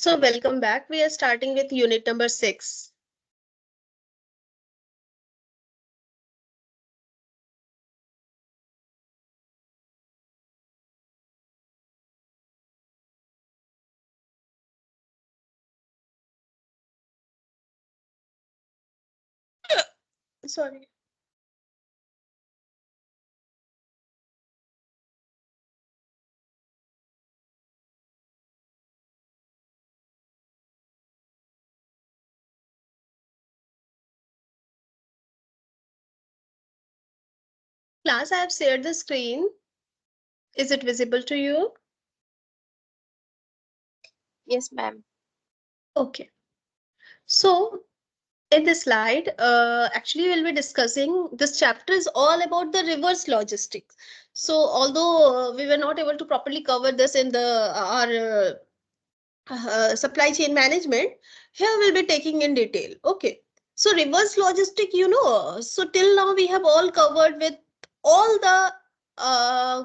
So welcome back. We are starting with unit number 6. Sorry. Class, I have shared the screen. Is it visible to you? Yes, ma'am. Okay. So in this slide, actually we'll be discussing, this chapter is all about the reverse logistics. So although we were not able to properly cover this in the our supply chain management, here we'll be taking in detail. Okay. So reverse logistic, so till now we have all covered with all the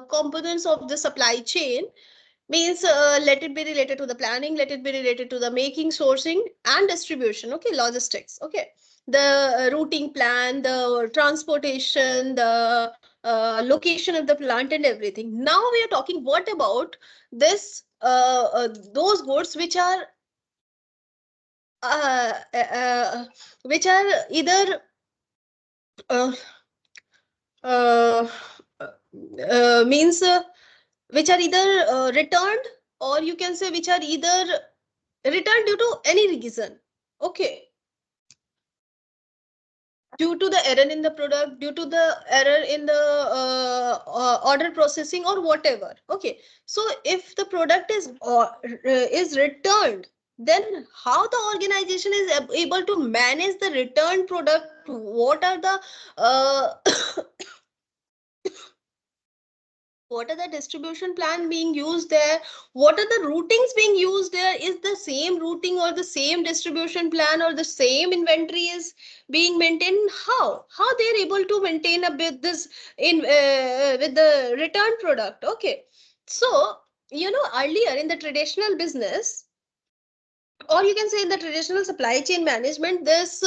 components of the supply chain. Means let it be related to the planning, let it be related to the making, sourcing and distribution. Okay, logistics. Okay, the routing plan, the transportation, the location of the plant and everything. Now we are talking what about this those goods uh, uh, which are either uh, uh, means which are either returned, or you can say which are either returned due to any reason. Okay, due to the error in the product, due to the error in the order processing or whatever. Okay, so if the product is returned, then how the organization is able to manage the returned product? What are the uh, what are the distribution plan being used there? What are the routings being used there? Is the same routing or the same distribution plan or the same inventory is being maintained? How they're able to maintain a bit this in with the return product? Okay, so earlier in the traditional business, or you can say in the traditional supply chain management, this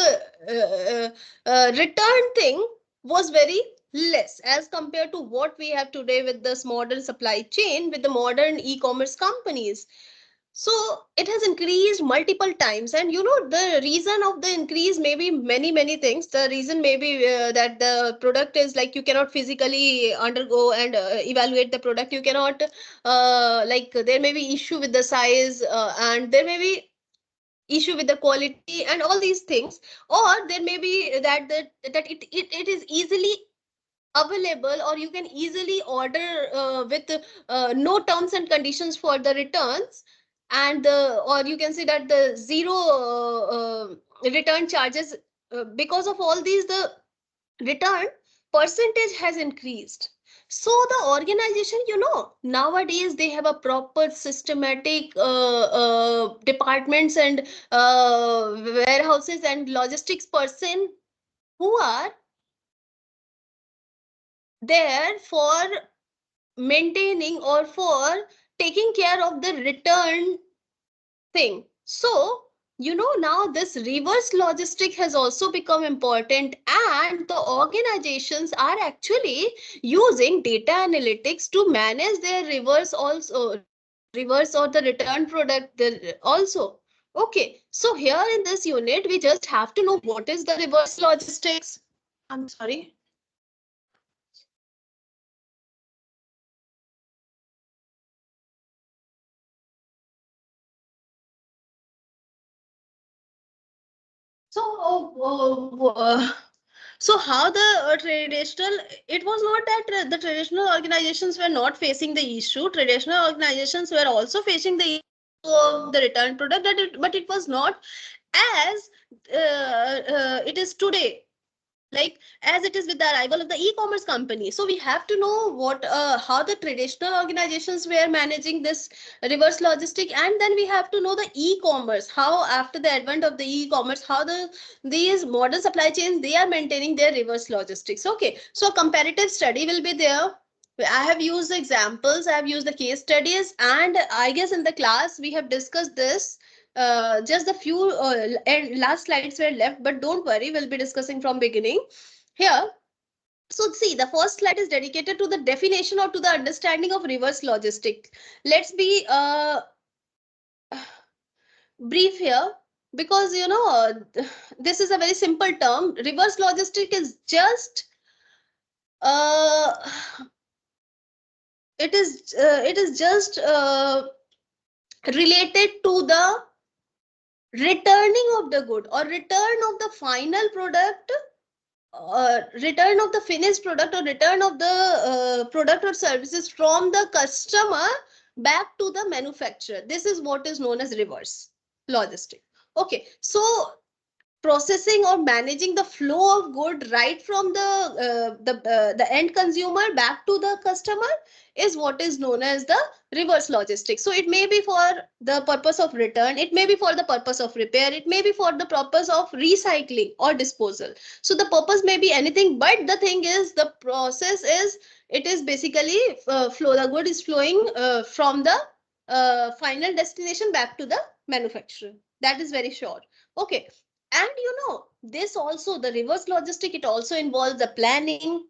return thing was very less as compared to what we have today with this modern supply chain, with the modern e-commerce companies. So it has increased multiple times, and the reason of the increase may be many things. The reason may be that the product is like, you cannot physically undergo and evaluate the product. You cannot like, there may be issue with the size, and there may be issue with the quality and all these things. Or there may be that it is easily available, or you can easily order with no terms and conditions for the returns, and or you can say that the zero return charges. Because of all these, the return percentage has increased. So the organization, nowadays they have a proper systematic departments and warehouses and logistics person who are there for maintaining or for taking care of the return thing. So now this reverse logistic has also become important, and the organizations are actually using data analytics to manage their reverse or the return product also. Okay, so here in this unit we just have to know what is the reverse logistics. I'm sorry. So so how the traditional, it was not that the traditional organizations were not facing the issue. Traditional organizations were also facing the issue of the return product, but it was not as it is today, like as it is with the arrival of the e-commerce company. So we have to know what how the traditional organizations were managing this reverse logistic, and then we have to know the e-commerce, how after the advent of the e-commerce, how these modern supply chains, they are maintaining their reverse logistics. Okay, so a comparative study will be there. I have used examples, I have used the case studies, and I guess in the class we have discussed this just the few and last slides were left, but don't worry, we'll be discussing from beginning here. So see, the first slide is dedicated to the definition or to the understanding of reverse logistic. Let's be brief here, because this is a very simple term. Reverse logistic is just uh, it is just related to the returning of the good or return of the final product, return of the finished product, or return of the product or services from the customer back to the manufacturer. This is what is known as reverse logistic. Okay, so processing or managing the flow of good right from the end consumer back to the customer is what is known as the reverse logistics. So it may be for the purpose of return, it may be for the purpose of repair, it may be for the purpose of recycling or disposal. So the purpose may be anything, but the thing is, the process is, it is basically flow, the good is flowing from the final destination back to the manufacturer. That is very sure. Okay, and this also, the reverse logistic, it also involves the planning,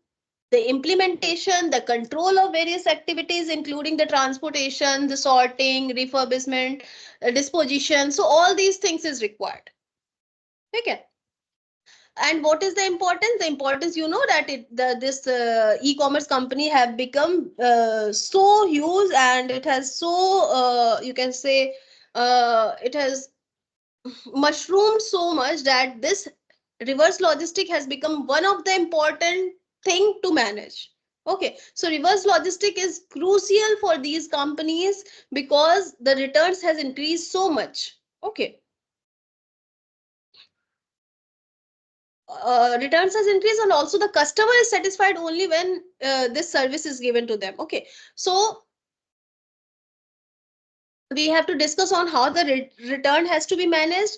the implementation, the control of various activities, including the transportation, the sorting, refurbishment, disposition. So all these things is required. Okay. And what is the importance? The importance, that this e-commerce company have become so huge, and it has so you can say it has mushroomed so much that this reverse logistic has become one of the important thing to manage. Okay, so reverse logistic is crucial for these companies because the returns has increased so much. Okay, returns has increased, and also the customer is satisfied only when this service is given to them. Okay, so we have to discuss on how the return has to be managed,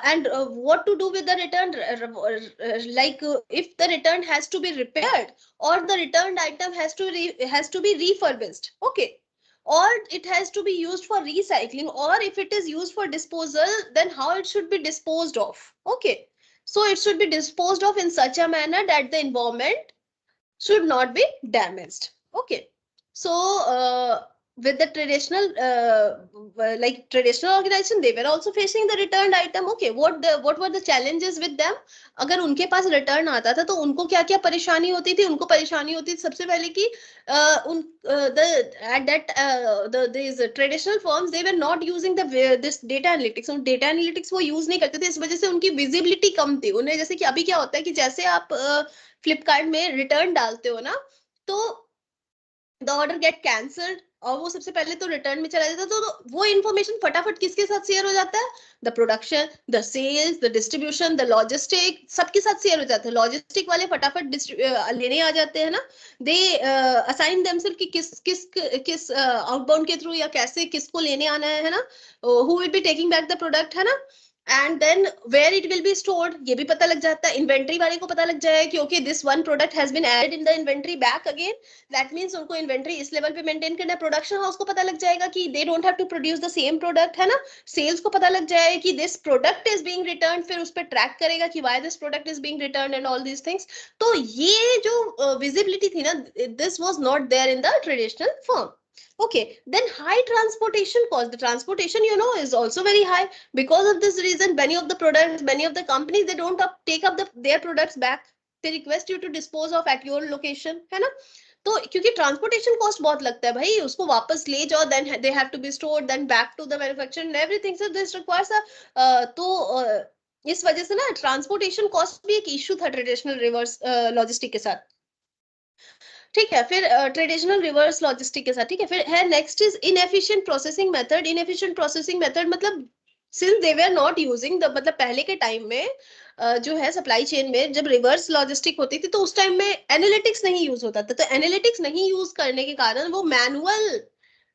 and what to do with the return, like if the return has to be repaired, or the returned item has to be refurbished. Okay, or it has to be used for recycling, or if it is used for disposal, then how it should be disposed of. Okay, so it should be disposed of in such a manner that the environment should not be damaged. Okay, so with the traditional like traditional organization, they were also facing the returned item. Okay, what were the challenges with them? अगर उनके पास return आता था तो उनको क्या क्या परेशानी होती थी? उनको परेशानी होती थी सबसे पहले कि उन the at that these traditional firms, they were not using the this data analytics. उन data analytics वो use नहीं करते थे, इस वजह से उनकी visibility कम थी उन्हें। जैसे कि अभी क्या होता है कि जैसे आप फ्लिपकार्ट में रिटर्न डालते हो ना, तो द ऑर्डर गेट कैंसल्ड, और वो सबसे पहले तो रिटर्न में चला जाता है, तो वो इन्फॉर्मेशन फटाफट किसके साथ शेयर हो जाता है? The production, the sales, the distribution, the logistic, सबके साथ शेयर हो जाता है। लॉजिस्टिक वाले फटाफट लेने आ जाते हैं ना, दे असाइन देमसेल्फ कि किस किस किस आउटबाउंड के थ्रू या कैसे किसको लेने आना है ना, who will be taking back the product, है ना, and then where it will be stored, ये भी पता लग जाता है। इन्वेंट्री वाले को पता लग जाए कि okay this one product has been added in the inventory back again, that means उनको इन्वेंट्री इस लेवल पे मेंटेन करना है। प्रोडक्शन हाउस को पता लग जाएगा कि they don't have to produce the same product, है ना। सेल्स को पता लग जाए कि this product is being return, फिर उस पर ट्रैक करेगा कि why this product is being return and all these things. तो ये जो विजिबिलिटी थी ना, this was not there in the traditional firm. Okay, then high transportation cost. The transportation, is also very high. Because of this reason, many of the products, many of the companies, they don't take up their products back. They request you to dispose of at your location, है ना। तो क्योंकि transportation cost बहुत लगता है भाई, उसको वापस ले जाओ, then they have to be stored, then back to the manufacture and everything, so this requires इस वजह से ना ट्रांसपोर्टेशन कॉस्ट भी एक इशू था ट्रेडिशनल रिवर्स लॉजिस्टिक के साथ। ठीक है, फिर ट्रेडिशनल रिवर्स लॉजिस्टिक के साथ। ठीक है, फिर है next is inefficient processing method. Inefficient processing method मतलब since they were not using the, मतलब पहले के टाइम में जो है सप्लाई चेन में जब रिवर्स लॉजिस्टिक होती थी, तो उस टाइम में एनालिटिक्स नहीं यूज होता था। तो एनालिटिक्स नहीं यूज करने के कारण वो मैनुअल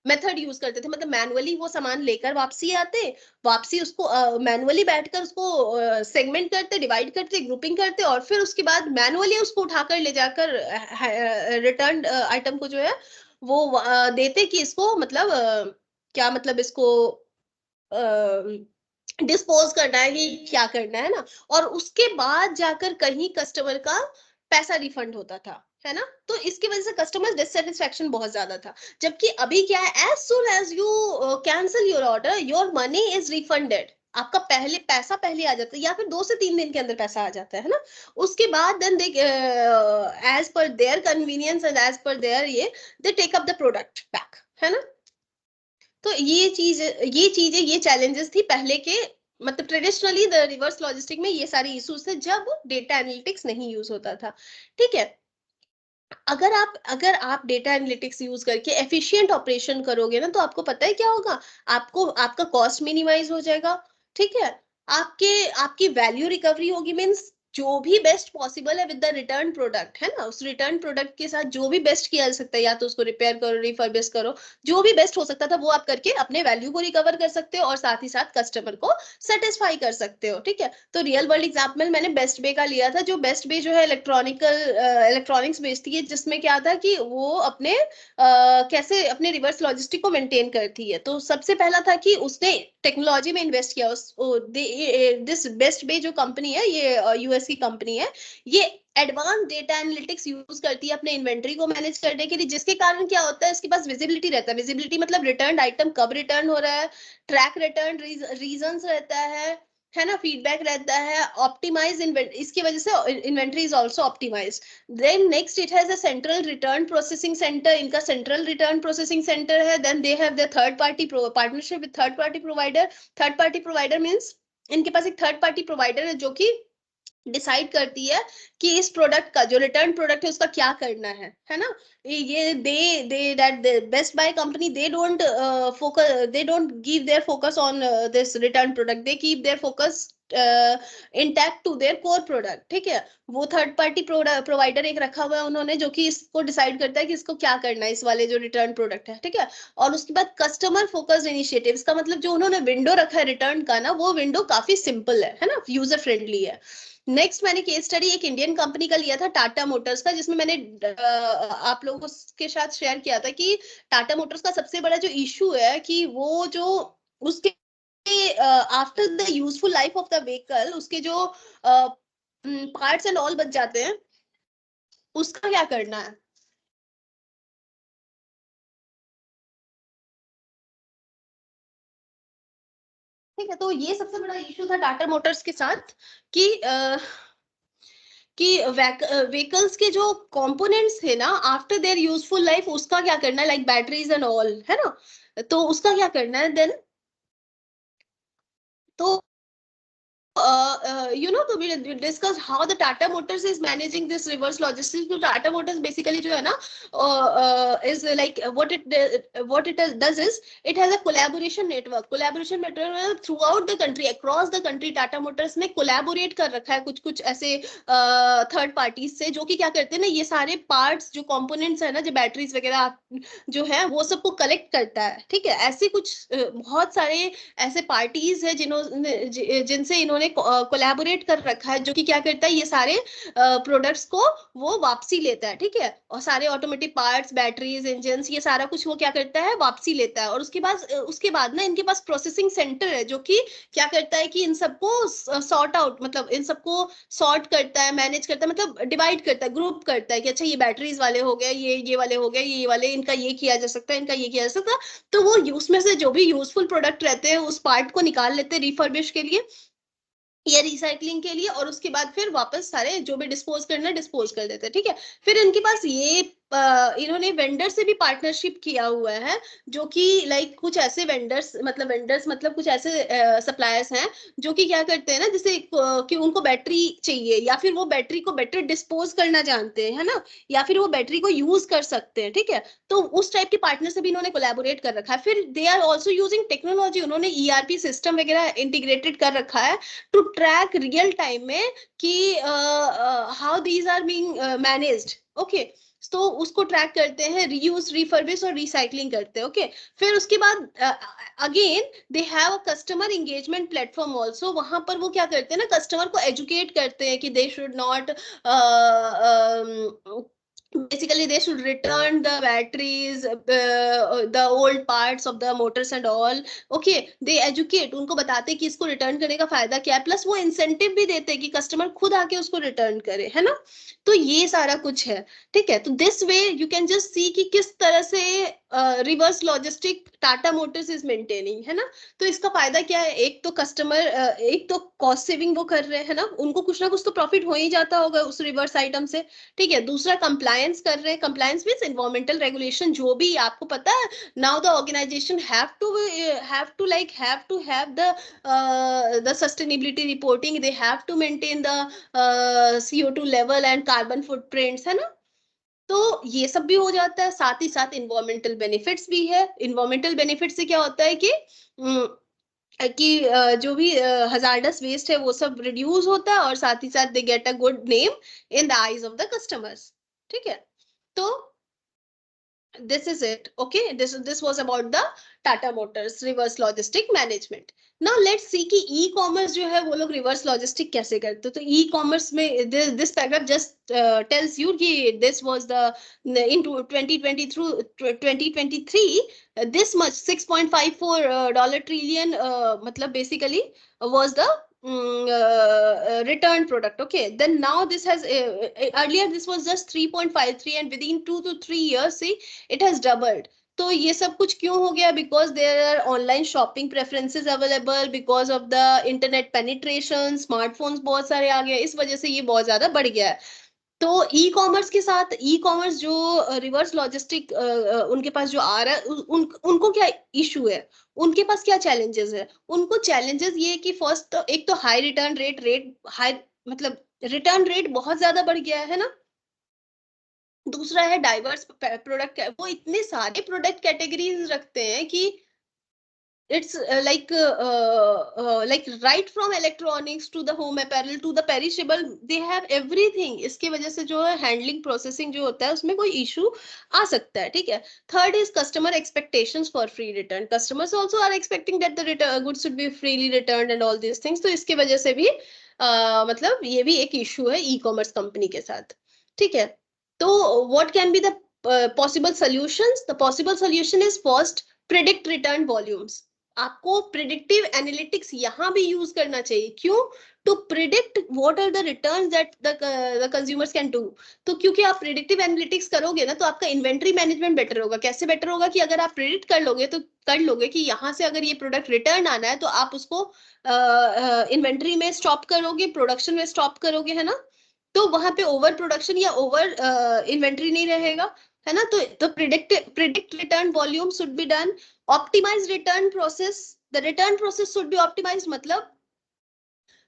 मेथड यूज करते थे, मतलब मैनुअली वो सामान लेकर वापसी आते, वापसी उसको मैनुअली बैठकर उसको सेगमेंट करते, डिवाइड करते, ग्रुपिंग करते, और फिर उसके बाद मैनुअली उसको उठाकर ले जाकर रिटर्न आइटम को जो है वो देते कि इसको मतलब क्या मतलब इसको डिस्पोज करना है कि क्या करना है ना, और उसके बाद जाकर कहीं कस्टमर का पैसा रिफंड होता था, है ना। तो इसकी वजह से कस्टमर डिससेटिस्फेक्शन बहुत ज्यादा था। जबकि अभी क्या है, as soon as you cancel your order, your money is refunded. आपका पहले पैसा पहले आ जाता है, या फिर 2 से 3 दिन के अंदर पैसा आ जाता है ना। उसके बाद then they, as per their convenience and as per their ये, they take up the product back, है ना। तो ये चैलेंजेस थी पहले के, मतलब ट्रेडिशनली द रिवर्स लॉजिस्टिक में ये सारे इश्यूज थे जब डेटा एनालिटिक्स नहीं यूज होता था। ठीक है। अगर आप डेटा एनालिटिक्स यूज करके एफिशिएंट ऑपरेशन करोगे ना, तो आपको पता है क्या होगा, आपको आपका कॉस्ट मिनिमाइज हो जाएगा। ठीक है। आपके आपकी वैल्यू रिकवरी होगी, मीन्स जो भी बेस्ट पॉसिबल है विद द रिटर्न प्रोडक्ट, है ना, उस रिटर्न प्रोडक्ट के साथ जो भी बेस्ट किया जा सकता है, या तो उसको रिपेयर करो, रिफर्बिश करो, जो भी बेस्ट हो सकता था वो आप करके अपने वैल्यू को रिकवर कर सकते हो, और साथ ही साथ कस्टमर को सेटिस्फाई कर सकते हो। ठीक है। तो रियल वर्ल्ड एग्जाम्पल मैंने बेस्ट बे का लिया था, जो बेस्ट बे जो है इलेक्ट्रॉनिक्स बेचती है, जिसमें क्या था कि वो अपने कैसे अपने रिवर्स लॉजिस्टिक को मेंटेन करती है। तो सबसे पहला था कि उसने टेक्नोलॉजी में इन्वेस्ट किया। दिस बेस्ट बे जो कंपनी है, ये यूएस की कंपनी है, ये एडवांस डेटा एनालिटिक्स यूज करती है अपने इन्वेंट्री को मैनेज करने के लिए, जिसके कारण क्या होता है, इसके पास विजिबिलिटी रहता है। विजिबिलिटी मतलब रिटर्न आइटम कब रिटर्न हो रहा है, ट्रैक रिटर्न रीजंस रहता है ना, फीडबैक रहता है, ऑप्टिमाइज इसकी वजह से inventory is also optimise. Then next it has a central return processing centre, इनका सेंट्रल रिटर्न प्रोसेसिंग सेंटर है। Then they have the third party partnership with third party provider. Third party provider means इनके पास एक third party provider है जो कि decide करती है कि इस प्रोडक्ट का जो रिटर्न प्रोडक्ट है उसका क्या करना है ना। ये they that Best Buy company, they don't give their focus on this return product, they keep their focus intact to their core product. ठीक है। वो थर्ड पार्टी प्रोवाइडर एक रखा हुआ है उन्होंने, जो कि इसको डिसाइड करता है कि इसको क्या करना है, इस वाले जो रिटर्न प्रोडक्ट है। ठीक है। और उसके बाद कस्टमर फोकस्ड इनिशिएटिव, इसका मतलब जो उन्होंने विंडो रखा है रिटर्न का ना, वो विंडो काफी सिंपल है ना, यूजर फ्रेंडली है। नेक्स्ट मैंने केस स्टडी एक इंडियन कंपनी का लिया था, टाटा मोटर्स का, जिसमें मैंने आप लोगों के साथ शेयर किया था कि टाटा मोटर्स का सबसे बड़ा जो इशू है कि वो जो उसके after the useful life of the vehicle, उसके जो पार्ट्स एंड ऑल बच जाते हैं, उसका क्या करना है। ठीक है। तो ये सबसे बड़ा इशू था टाटा मोटर्स के साथ कि कि व्हीकल्स के जो कंपोनेंट्स थे ना, आफ्टर देयर यूजफुल लाइफ उसका क्या करना है, लाइक बैटरीज एंड ऑल, है ना। तो उसका क्या करना है देन। तो तो we discuss how the Tata Motors is managing this reverse logistics. So Tata Motors basically जो है ना, is like what it does is it has a collaboration network. Collaboration network throughout the country, across the country, Tata Motors ने collaborate कर रखा है कुछ कुछ ऐसे थर्ड पार्टीज से, जो कि क्या करते हैं ना, ये सारे पार्ट्स जो कंपोनेंट्स है ना, जो बैटरीज वगैरह जो है, वो सबको कलेक्ट करता है। ठीक है। ऐसे कुछ बहुत सारे ऐसे पार्टीज है जिनसे इन्होंने कोलैबोरेट कर रखा है, जो कि क्या करता है, ये सारे प्रोडक्ट्स को वो वापसी लेता है। ठीक है। और सारे ऑटोमेटिक पार्ट्स, बैटरीज, इंजन, ये सारा कुछ वो क्या करता है, वापसी लेता है। और उसके बाद ना इनके पास प्रोसेसिंग सेंटर है, जो कि क्या करता है कि इन सबको सॉर्ट आउट, मतलब इन सबको सॉर्ट करता है, मैनेज करता है, मतलब डिवाइड करता है, ग्रुप करता है कि अच्छा ये बैटरीज वाले हो गए, ये वाले हो गए, ये वाले, इनका ये किया जा सकता है, इनका ये किया जा सकता है। तो वो उसमें से जो भी यूजफुल प्रोडक्ट रहते हैं उस पार्ट को निकाल लेते हैं रिफर्बिश के लिए या रिसाइकलिंग के लिए, और उसके बाद फिर वापस सारे जो भी डिस्पोज करना है डिस्पोज कर देते हैं। ठीक है। फिर इनके पास ये इन्होंने वेंडर से भी पार्टनरशिप किया हुआ है, जो कि लाइक कुछ ऐसे वेंडर्स मतलब कुछ ऐसे सप्लायर्स हैं जो कि क्या करते हैं ना, जैसे कि उनको बैटरी चाहिए, या फिर वो बैटरी को बेटर डिस्पोज करना जानते हैं, है ना, या फिर वो बैटरी को यूज कर सकते हैं। ठीक है। तो उस टाइप के पार्टनर से भी इन्होंने कोलैबोरेट कर रखा है। फिर they are also using technology, उन्होंने ईआरपी सिस्टम वगैरह इंटीग्रेटेड कर रखा है टू ट्रैक रियल टाइम में कि how these are being managed. Okay. तो उसको ट्रैक करते हैं, रीयूज, रिफर्बिश और रिसाइकलिंग करते हैं। ओके। फिर उसके बाद again they have a customer engagement platform also, वहां पर वो क्या करते हैं ना, कस्टमर को एजुकेट करते हैं कि they should not basically they should return the batteries, the old parts of the motors and all. Okay, they educate, उनको बताते कि इसको रिटर्न करने का फायदा क्या है, प्लस वो इंसेंटिव भी देते हैं कि कस्टमर खुद आके उसको रिटर्न करे, है ना। तो ये सारा कुछ है, ठीक है। तो this way you can just see कि किस तरह से reverse logistic Tata Motors is maintaining, है ना। तो इसका फायदा क्या है, एक तो कस्टमर, एक तो कॉस्ट सेविंग वो कर रहे हैं ना, उनको कुछ ना कुछ तो प्रॉफिट हो ही जाता होगा उस रिवर्स आइटम से, ठीक है। दूसरा कंप्लायंस कर रहे हैं, कंप्लायंस मींस एनवायरमेंटल रेगुलेशन, जो भी आपको पता है, now the organisation have the sustainability reporting, they have to maintain the CO2 level and carbon footprints, है ना। तो ये सब भी हो जाता है, साथ ही साथ इन्वायरमेंटल बेनिफिट्स भी है। इन्वायरमेंटल बेनिफिट से क्या होता है कि जो भी हजार्डस वेस्ट है वो सब रिड्यूस होता है, और साथ ही साथ they get a good name in the eyes of the customers, ठीक है। तो this is it. Okay, this was about the Tata Motors reverse logistic management. Now let's see कि e-commerce जो है वो लोग reverse logistic कैसे करते हैं। तो e-commerce में this paragraph just tells you कि this was the in 2020 through 2023 this much $6.54 trillion मतलब basically was the return product. Okay, then now this has earlier this was just 3.53, and within 2 to 3 years see it has doubled. तो ये सब कुछ क्यों हो गया, because there are online shopping preferences available, because of the internet penetration, smartphones बहुत सारे आ गए, इस वजह से ये बहुत ज्यादा बढ़ गया है। तो ई कॉमर्स के साथ, ई कॉमर्स जो रिवर्स लॉजिस्टिक उनके पास जो आ रहा है, उनको क्या इशू है, उनके पास क्या चैलेंजेस है। उनको चैलेंजेस ये कि फर्स्ट तो एक तो हाई रिटर्न रेट हाई, मतलब रिटर्न रेट बहुत ज्यादा बढ़ गया है ना। दूसरा है डाइवर्स प्रोडक्ट, वो इतने सारे प्रोडक्ट कैटेगरीज रखते हैं कि it's like right from electronics to the home apparel to the perishable, they have everything। इसके वजह से जो है हैंडलिंग प्रोसेसिंग जो होता है उसमें कोई इशू आ सकता है, ठीक है। Third is customer expectations for free return, customers also are expecting that the goods should be freely return and all these things. तो इसके वजह से भी मतलब ये भी एक इशू है ई कॉमर्स कंपनी के साथ, ठीक है। तो what can be the possible solutions, the possible solution is first predict return volumes. आपको प्रिडिक्टिव एनालिटिक्स यहां भी यूज करना चाहिए, क्यों, to predict what are the returns that the consumers can do. तो क्योंकि आप प्रिडिक्टिव एनालिटिक्स करोगे ना, तो आपका इन्वेंट्री मैनेजमेंट बेटर होगा। कैसे बेटर होगा, कि अगर आप प्रिडिक्ट कर लोगे तो कर लोगे कि यहाँ से अगर ये प्रोडक्ट रिटर्न आना है, तो आप उसको इन्वेंट्री में स्टॉप करोगे, प्रोडक्शन में स्टॉप करोगे, है ना। तो वहां पे ओवर प्रोडक्शन या ओवर इन्वेंट्री नहीं रहेगा, है ना। तो predict return volume should be done. Optimise return process, the return process should be optimise, मतलब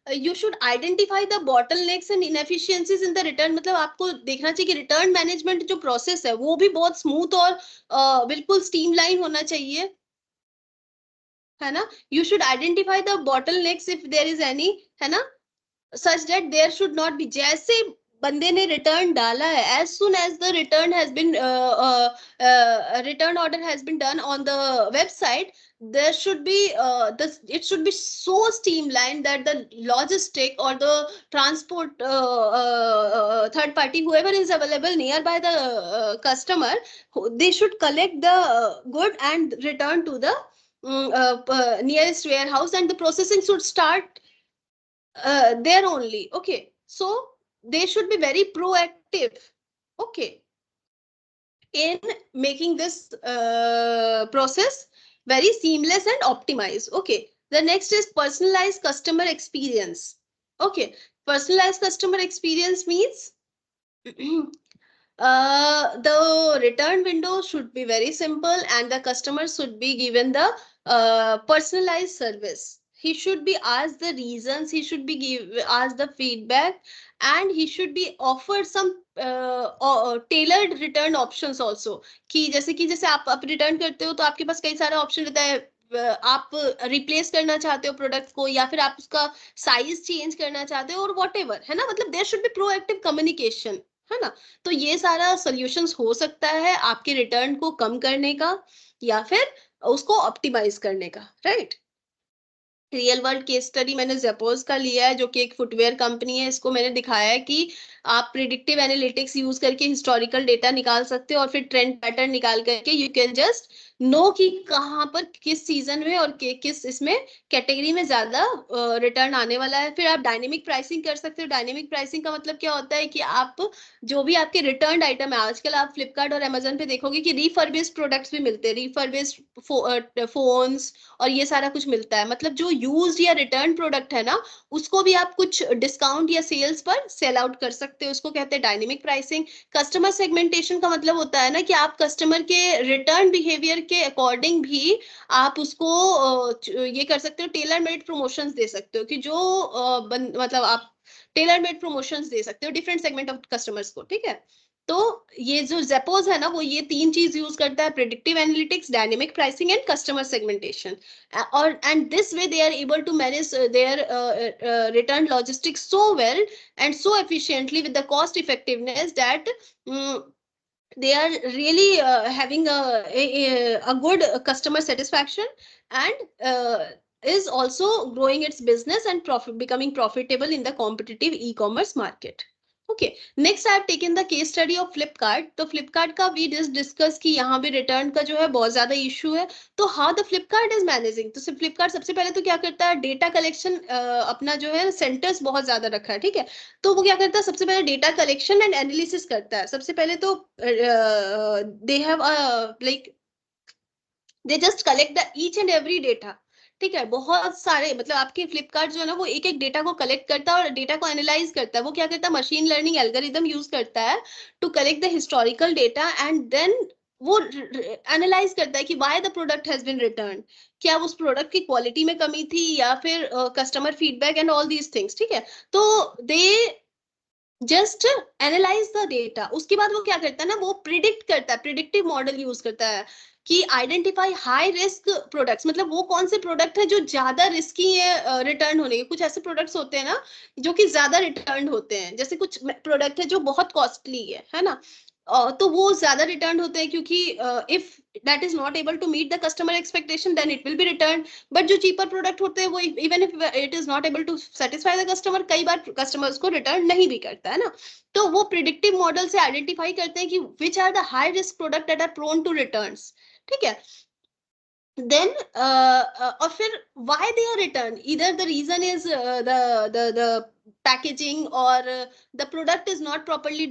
you should identify the bottlenecks and inefficiencies in the return. मतलब आपको देखना चाहिए कि रिटर्न मैनेजमेंट जो प्रोसेस है वो भी बहुत स्मूथ और बिल्कुल स्ट्रीमलाइन होना चाहिए, है ना। You should identify the bottlenecks if there is any, है ना, such that there should not be, जैसे बंदे ने रिटर्न डाला है, as soon as the return has been return order has been done on the website, there should be it should be so streamlined that the logistic or the transport third party, whoever is available nearby the customer, they should collect the good and return to the nearest warehouse, and the processing should start there only. Okay, so they should be very proactive, okay, in making this process very seamless and optimized. Okay, the next is personalized customer experience. Okay, personalized customer experience means the return window should be very simple, and the customer should be given the personalized service. He should be asked the reasons, he should be asked the feedback, and he should be offered some tailored return options also। कि जैसे आप return करते हो तो आपके पास कई सारे option रहता है, आप रिप्लेस करना चाहते हो प्रोडक्ट को, या फिर आप उसका साइज चेंज करना चाहते हो, और वॉट एवर, है ना। मतलब there should be proactive communication, है ना। तो ये सारा सॉल्यूशंस हो सकता है आपके रिटर्न को कम करने का, या फिर उसको ऑप्टिमाइज करने का, right. Real world case study मैंने जेपोज का लिया है, जो कि एक फुटवेयर कंपनी है। इसको मैंने दिखाया है कि आप प्रिडिक्टिव एनालिटिक्स यूज करके हिस्टोरिकल डेटा निकाल सकते हो और फिर ट्रेंड पैटर्न निकाल करके यू कैन जस्ट नो कि कहाँ पर किस सीजन में और किस इसमें कैटेगरी में ज्यादा रिटर्न आने वाला है। फिर आप डायनेमिक प्राइसिंग कर सकते हो। डायनेमिक प्राइसिंग का मतलब क्या होता है कि आप जो भी आपके रिटर्न आइटम है, आजकल आप फ्लिपकार्ट और अमेजोन पे देखोगे कि रिफर्बिश्ड प्रोडक्ट्स भी मिलते हैं, रिफर्बिश्ड फोन्स और ये सारा कुछ मिलता है। मतलब जो यूज्ड या रिटर्न प्रोडक्ट है ना, उसको भी आप कुछ डिस्काउंट या सेल्स पर सेल आउट कर सकते हो। उसको कहते हैं डायनेमिक प्राइसिंग। कस्टमर सेगमेंटेशन का मतलब होता है ना कि आप कस्टमर के रिटर्न बिहेवियर के अकॉर्डिंग भी आप उसको ये कर सकते हो, टेलर मेड प्रमोशंस दे सकते हो कि जो मतलब आप टेलर मेड प्रमोशंस दे सकते हो डिफरेंट सेगमेंट ऑफ कस्टमर्स को, ठीक है। तो ये जो जेपोज है ना, वो ये तीन चीज यूज करता है, predictive analytics, dynamic pricing and customer segmentation. और and this way they are able to manage their return logistics so well and so efficiently with the cost effectiveness that they are really having a good customer satisfaction and is also growing its business and becoming profitable in the competitive e-commerce market. Okay, next I have taken the case study of Flipkart. तो Flipkart का we just discuss कि यहाँ भी return का जो है बहुत ज्यादा इशू है। तो how the Flipkart is managing, तो फ्लिपकार्ट सबसे पहले तो क्या करता है, डेटा कलेक्शन अपना जो है सेंटर्स बहुत ज्यादा रखा है, ठीक है। तो वो क्या करता है, सबसे पहले डेटा कलेक्शन एंड एनालिसिस करता है। सबसे पहले तो they have like they just collect the each and every data, ठीक है। बहुत सारे मतलब आपके फ्लिपकार्ट जो है ना, वो एक एक डेटा को कलेक्ट करता है और डेटा को एनालाइज करता है। वो क्या करता है, मशीन लर्निंग एल्गोरिदम यूज करता है to collect the historical data and then वो एनालाइज करता है कि why the product has been return, क्या उस प्रोडक्ट की क्वालिटी में कमी थी या फिर customer feedback and all these things, ठीक है। तो they just analyse the data. उसके बाद वो क्या करता है ना, वो प्रिडिक्ट करता है, प्रिडिक्टिव मॉडल यूज करता है कि आइडेंटिफाई हाई रिस्क प्रोडक्ट्स। मतलब वो कौन से प्रोडक्ट है जो ज्यादा रिस्की है रिटर्न होने के। कुछ ऐसे प्रोडक्ट्स होते हैं ना जो कि ज्यादा रिटर्न होते हैं, जैसे कुछ प्रोडक्ट है जो बहुत कॉस्टली है ना, तो वो ज्यादा रिटर्न होते हैं क्योंकि if that is not able to meet the customer expectation then it will be return. But जो चीपर प्रोडक्ट होते हैं वो even if it is not able to satisfy the customer, कई बार कस्टमर्स को रिटर्न नहीं भी करता है ना। तो वो प्रिडिक्टिव मॉडल से आइडेंटिफाई करते हैं कि which are the high risk product that are prone to returns, ठीक है। then or फिर why they are returned, either the reason is the packaging or the product is not properly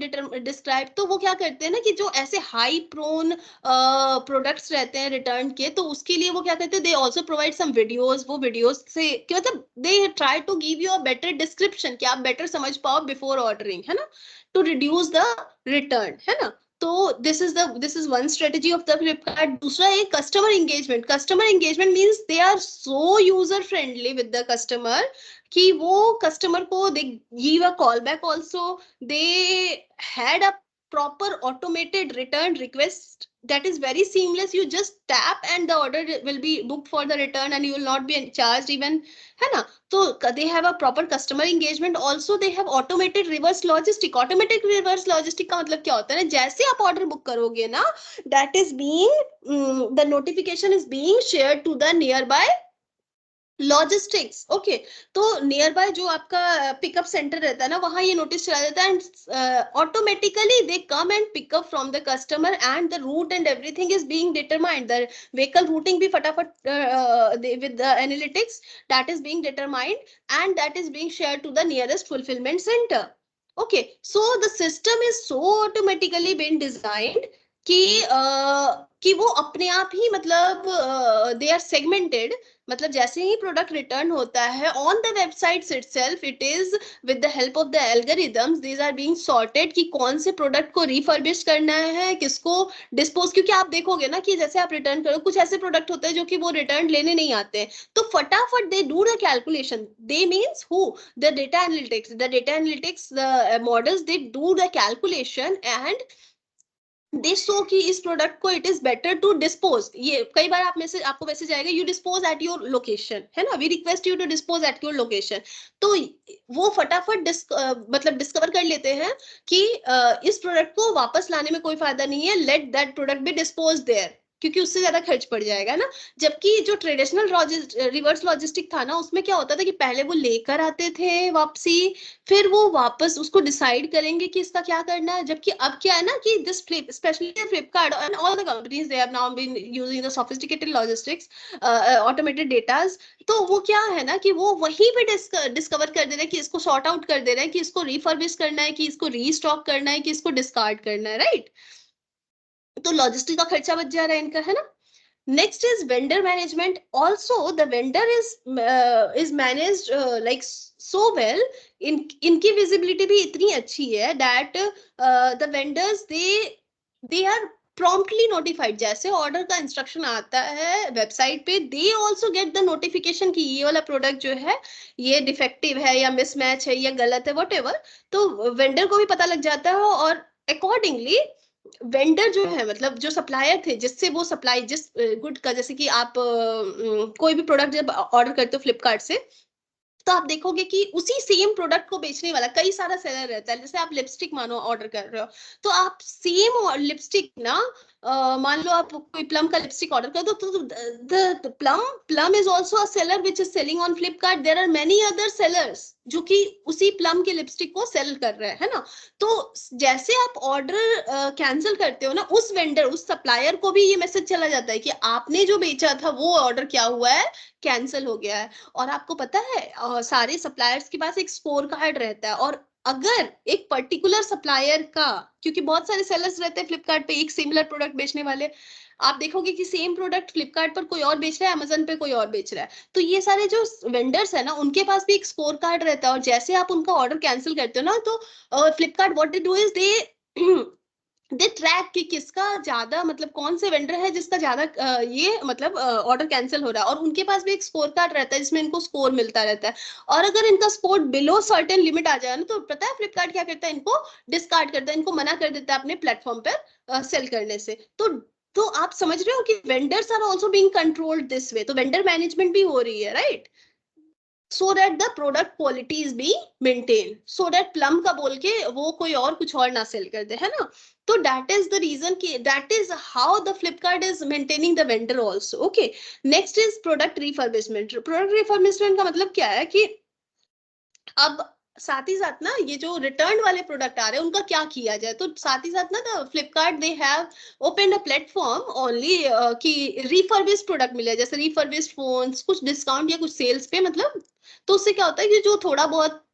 described। तो वो क्या करते हैं ना कि जो ऐसे हाई प्रोन प्रोडक्ट्स रहते हैं रिटर्न के, तो उसके लिए वो क्या करते हैं, they also provide some videos. वो वीडियोस से कि मतलब they try to give you a better description कि आप बेटर समझ पाओ बिफोर ऑर्डरिंग, है ना, टू रिड्यूस द रिटर्न, है ना। तो this is one strategy of the Flipkart। दूसरा है customer engagement. Customer engagement means they are so user friendly with the customer कि वो कस्टमर को they give a call back also, they had a proper automated return request that is very seamless। You just tap and the order will be booked for the return and you will not be charged even, है ना। तो they have a proper customer engagement, also they have automated reverse logistic। automatic reverse logistic का मतलब क्या होता है ना, जैसे आप ऑर्डर बुक करोगे ना, that is being the notification is being shared to the nearby logistics, okay. तो नियर बाय जो आपका पिकअप सेंटर रहता है ना, वहां ये नोटिस चला जाता है and automatically they come and pickup from the customer and the route and everything is being determined. The vehicle routing भी फटाफट with the analytics that is being determined and that is being share to the nearest fulfilment centre. Okay, so the system is so automatically been designed कि कि वो अपने आप ही मतलब they are segmented. मतलब जैसे ही प्रोडक्ट रिटर्न होता है on the website itself, it is with the help of the algorithms these are being sorted कि कौन से प्रोडक्ट को रिफर्बिश करना है, किसको डिस्पोज। क्योंकि आप देखोगे ना कि जैसे आप रिटर्न करो, कुछ ऐसे प्रोडक्ट होते हैं जो कि वो रिटर्न लेने नहीं आते हैं, तो फटाफट they do the calculation. They means who, the data analytics the models, they do the calculation and they show कि इस प्रोडक्ट को it is better to dispose. ये कई बार आप में से आपको मैसेज आएगा, you dispose at your location, है ना, we request you to dispose at your location. तो वो फटाफट मतलब डिस्कवर कर लेते हैं कि इस प्रोडक्ट को वापस लाने में कोई फायदा नहीं है, let that product be dispose there. क्योंकि उससे ज्यादा खर्च पड़ जाएगा ना। जबकि जो ट्रेडिशनल रिवर्स लॉजिस्टिक था ना, उसमें क्या होता था कि पहले वो लेकर आते थे वापसी, फिर वो वापस उसको डिसाइड करेंगे कि इसका क्या करना है। जबकि अब क्या है ना कि this flip specially Flipkart and all the companies they have now been using the sophisticated logistics, automated datas. तो वो क्या है ना कि वो वहीं पे डिस्कवर कर दे रहे हैं कि इसको सॉर्ट आउट कर दे रहे हैं कि इसको रिफर्बिश करना है, कि इसको रीस्टॉक करना है, कि इसको डिस्कार्ड करना है, राइट। तो लॉजिस्टिक का खर्चा बच जा रहा है इनका, है ना। Next is vendor management. Also, the vendor is managed like so well. इनकी visibility भी इतनी अच्छी है that the vendors they are promptly notified. जैसे ऑर्डर का इंस्ट्रक्शन आता है वेबसाइट पे, they also get the notification कि ये वाला प्रोडक्ट जो है ये डिफेक्टिव है या मिसमैच है या गलत है, whatever. तो वेंडर को भी पता लग जाता है, और अकॉर्डिंगली वेंडर जो है, मतलब जो सप्लायर थे जिससे वो सप्लाई, जिस गुड का, जैसे कि आप कोई भी प्रोडक्ट जब ऑर्डर करते हो फ्लिपकार्ट से, तो आप देखोगे कि उसी सेम प्रोडक्ट को बेचने वाला कई सारा सेलर रहता है। जैसे आप लिपस्टिक मानो ऑर्डर कर रहे हो, तो आप सेम लिपस्टिक ना, मान लो आप कोई प्लम का लिपस्टिक ऑर्डर कर दो, तो the Plum is also a seller which is selling on Flipkart. There are many other sellers जो कि उसी प्लम के लिपस्टिक को सेल कर रहे हैं, है ना। तो जैसे आप ऑर्डर कैंसिल करते हो ना, उस वेंडर, उस सप्लायर को भी ये मैसेज चला जाता है कि आपने जो बेचा था वो ऑर्डर क्या हुआ है, कैंसिल हो गया है। और आपको पता है सारे सप्लायर्स के पास एक स्कोर कार्ड रहता है, और अगर एक पर्टिकुलर सप्लायर का, क्योंकि बहुत सारे सेलर्स रहते हैं फ्लिपकार्ट पे एक सिमिलर प्रोडक्ट बेचने वाले, आप देखोगे कि सेम प्रोडक्ट फ्लिपकार्ट पर कोई और बेच रहा है, अमेजन पे कोई और बेच रहा है, तो ये सारे जो वेंडर्स है ना, उनके पास भी एक स्कोर कार्ड रहता है। और जैसे आप उनका ऑर्डर कैंसिल करते हो ना, तो Flipkart what they do is they they track कि किसका ज्यादा, मतलब कौन से वेंडर है जिसका ज्यादा ये मतलब ऑर्डर कैंसिल हो रहा है। और उनके पास भी एक स्कोर कार्ड रहता है जिसमें इनको स्कोर मिलता रहता है। और अगर इनका स्कोर बिलो सर्टेन लिमिट आ जाए ना, तो पता है फ्लिपकार्ट क्या करता है, इनको डिस्कार्ड करता है, इनको मना कर देता है अपने प्लेटफॉर्म पर सेल करने से। तो आप समझ रहे हो कि vendors are also being controlled this way, तो वेंडर मैनेजमेंट भी हो रही है, right. so that the product quality is being maintained, so that plum का बोल के वो कोई और कुछ और ना सेल कर दे, है ना। तो that is the reason कि that is how the Flipkart is maintaining the vendor also. Okay, next is product refurbishment. Product refurbishment का मतलब क्या है कि अब साथ ही साथ ना ये जो रिटर्न वाले प्रोडक्ट आ रहे हैं उनका क्या किया जाए, तो साथ ही साथ ना the Flipkart they have open a platform only कि रिफर्बिश प्रोडक्ट मिले, जैसे रिफर्बिश फोन्स, कुछ डिस्काउंट या कुछ सेल्स पे, मतलब। तो उससे क्या होता है कि जो थोड़ा बहुत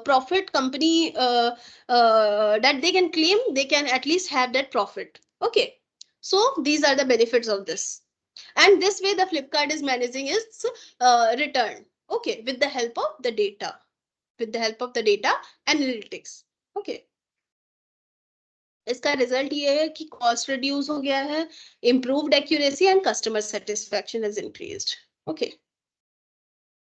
profit company that they can claim, they can at least have that profit. Okay, so these are the benefits of this, and this way the Flipkart is managing its return, okay, with the help of the data, with the help of the data analytics. Okay, इसका result ये है कि cost reduce हो गया है, improved accuracy and customer satisfaction has increased. Okay,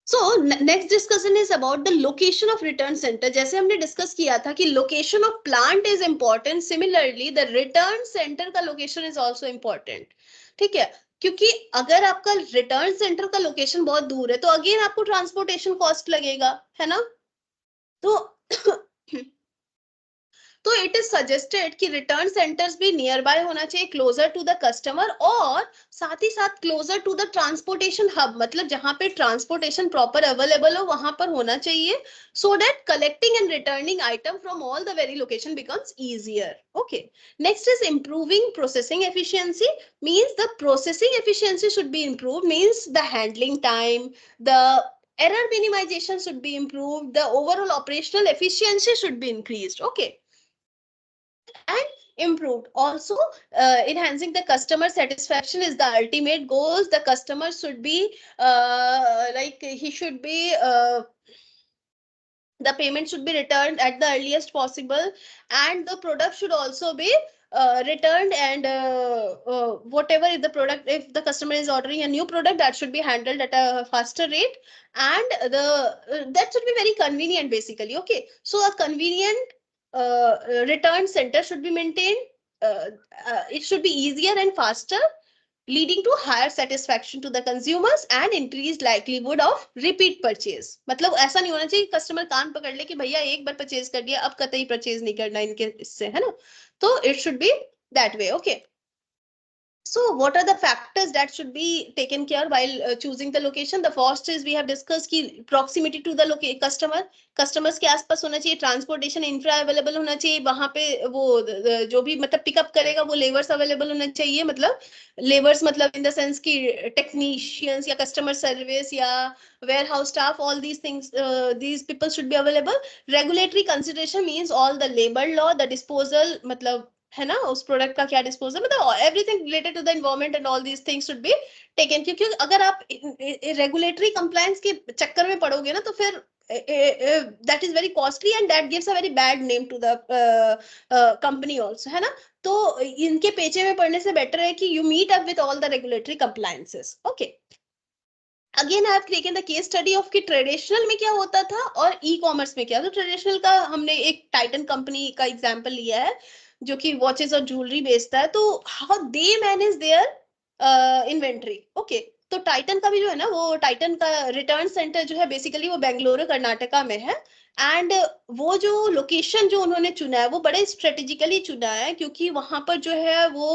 so next discussion is about the location of return center. जैसे हमने discuss किया था कि location of plant is important, similarly the return center का location is also important. ठीक है, क्योंकि अगर आपका रिटर्न सेंटर का लोकेशन बहुत दूर है, तो अगेन आपको ट्रांसपोर्टेशन कॉस्ट लगेगा, है ना। तो तो इट इज सजेस्टेड कि रिटर्न सेंटर्स भी नियर बाय होना चाहिए, क्लोजर टू द कस्टमर, और साथ ही साथ closer to the transportation hub, मतलब जहां पे ट्रांसपोर्टेशन प्रॉपर अवेलेबल हो वहां पर होना चाहिए, so that collecting and returning item from all the very location becomes easier. Okay, next is improving processing efficiency. Means the processing efficiency should be improved, means the handling time, the error minimization should be improved, the overall operational efficiency should be increased. Okay, and improved. Also, enhancing the customer satisfaction is the ultimate goals. The customer should be like he should be the payment should be returned at the earliest possible, and the product should also be returned, and whatever if the product, if the customer is ordering a new product, that should be handled at a faster rate, and the that should be very convenient basically. Okay, so a convenient return center should be maintained. It should be easier and faster, leading to higher satisfaction to the consumers and increased likelihood of repeat purchase. मतलब ऐसा नहीं होना चाहिए customer कान पकड़ ले कि भैया एक बार परचेज कर लिया, अब कतई परचेज नहीं करना इनके इससे, है ना। तो it should B that way. Okay, So what are the factors that should be taken care while choosing the location? The first is we have discussed ki proximity to the customer. Customers के आसपास होना चाहिए, transportation infra available होना चाहिए, वहां पे वो जो भी मतलब पिकअप करेगा वो लेबर्स अवेलेबल होना चाहिए, मतलब लेबर्स मतलब इन द सेंस की टेक्नीशियंस या कस्टमर सर्विस या warehouse staff, all these things, these people should be available. Regulatory consideration means all the labour law, the disposal, मतलब है ना उस प्रोडक्ट का क्या डिस्पोजल, मतलब everything related to the environment and all these things should be taken. क्योंकि अगर आप रेगुलेटरी कंप्लायंस के चक्कर में पड़ोगे ना तो फिर that is very costly and that gives a very bad name to the company also, है ना. तो इनके पेचे में पड़ने से बेटर है कि you meet up with all the regulatory compliances. Okay. Again I have taken the case study of कि ट्रेडिशनल में क्या होता था और ई कॉमर्स में क्या. तो ट्रेडिशनल का हमने एक टाइटन कंपनी का एग्जांपल लिया है जो कि वॉचेस और ज्वेलरी बेचता है. तो how they manage there inventory. Okay. तो टाइटन का भी जो है ना, वो टाइटन का रिटर्न सेंटर जो है बेसिकली वो बेंगलुरु कर्नाटका में है. एंड वो जो लोकेशन जो उन्होंने चुना है वो बड़े स्ट्रेटेजिकली चुना है क्योंकि वहां पर जो है वो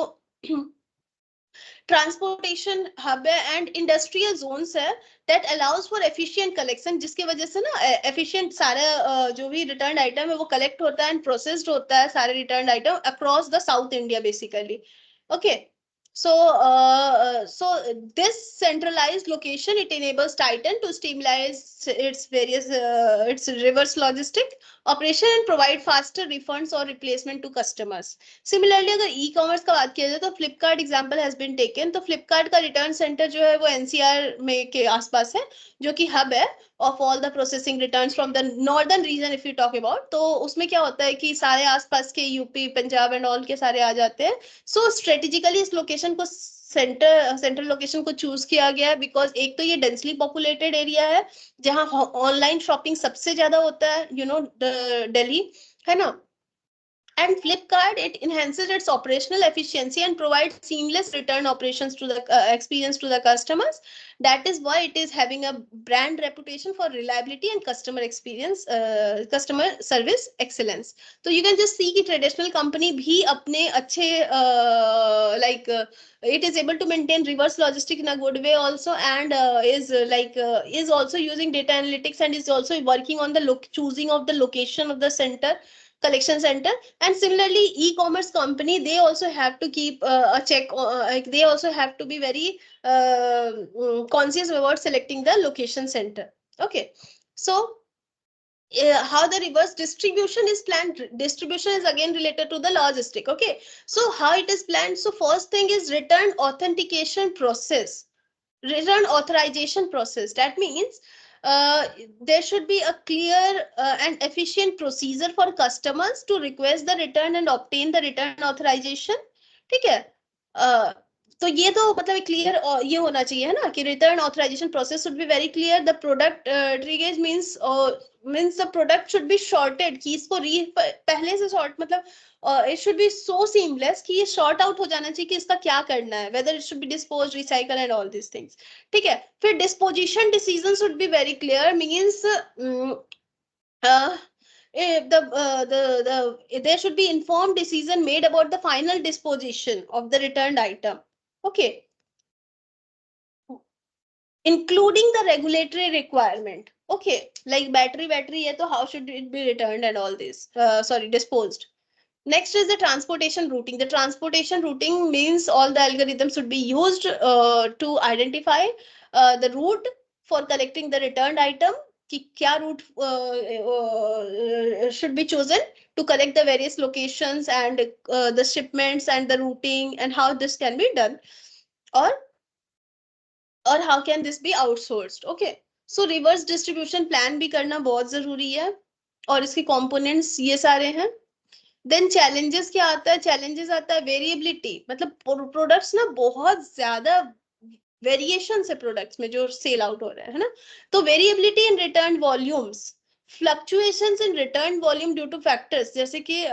ट्रांसपोर्टेशन हब है एंड इंडस्ट्रियल जोन्स है that allows for efficient collection, जिसकी वजह से ना एफिशिएंट सारा जो भी रिटर्न आइटम है वो कलेक्ट होता है एंड प्रोसेस्ड होता है, सारे return item across the south India basically. Okay. So this centralized location, it enables Titan to streamline its various its reverse logistic operation and provide faster refunds or replacement to customers. Similarly, अगर e-commerce का बात किया जाए तो Flipkart example has been taken. तो Flipkart का return center जो है वो NCR में के आसपास है जो कि hub है of all the processing returns from the northern region if you talk about. तो उसमें क्या होता है कि सारे आसपास के यूपी पंजाब एंड ऑल के सारे आ जाते हैं. सो स्ट्रेटेजिकली इस लोकेशन को सेंट्रल लोकेशन को चूज किया गया बिकॉज एक तो ये डेंसली पॉपुलेटेड एरिया है जहां ऑनलाइन शॉपिंग सबसे ज्यादा होता है, यू नो, दिल्ली, है ना. And Flipkart, it enhances its operational efficiency and provides seamless return operations to the experience to the customers. That is why it is having a brand reputation for reliability and customer experience, customer service excellence. So you can just see कि traditional company भी अपने अच्छे it is able to maintain reverse logistic in a good way also, and is also using data analytics and is also working on the choosing of the location of the center, collection center. And similarly e-commerce company, they also have to keep a check, they also have to be very conscious about selecting the location center. Okay. So how the reverse distribution is planned. Distribution is again related to the logistic. Okay. So how it is planned. So first thing is return authentication process, return authorization process. That means there should be a clear and efficient procedure for customers to request the return and obtain the return authorization. ठीक है. uh, तो ये तो मतलब एक clear ये होना चाहिए है ना कि return authorisation process should be very clear. The product triage means the product should be sorted कि इसको पहले से शॉर्ट मतलब it should be so seamless कि ये शॉर्ट आउट हो जाना चाहिए कि इसका क्या करना है, whether it should be dispose, recycle and all this things. ठीक है. फिर disposition decision should be very clear means there should be informed decision made about the final disposition of the returned item. Okay. Including the regulatory requirement. Okay, like battery hai, so how should it be returned and all this, disposed. Next is the transportation routing. The transportation routing means all the algorithms should be used to identify the route for collecting the returned item. कि क्या route should be chosen to collect the various locations and the shipments and the routing and how this can be done, or how can this be outsourced. Okay. So reverse distribution plan भी करना बहुत जरूरी है और इसके components ये सारे हैं. देन चैलेंजेस क्या आता है. चैलेंजेस आता है वेरिएबिलिटी, मतलब प्रोडक्ट्स ना बहुत ज्यादा वेरिएशन है प्रोडक्ट्स में जो सेल आउट हो रहा है ना. तो variability in return volumes, fluctuations in return volume due two factors जैसे कि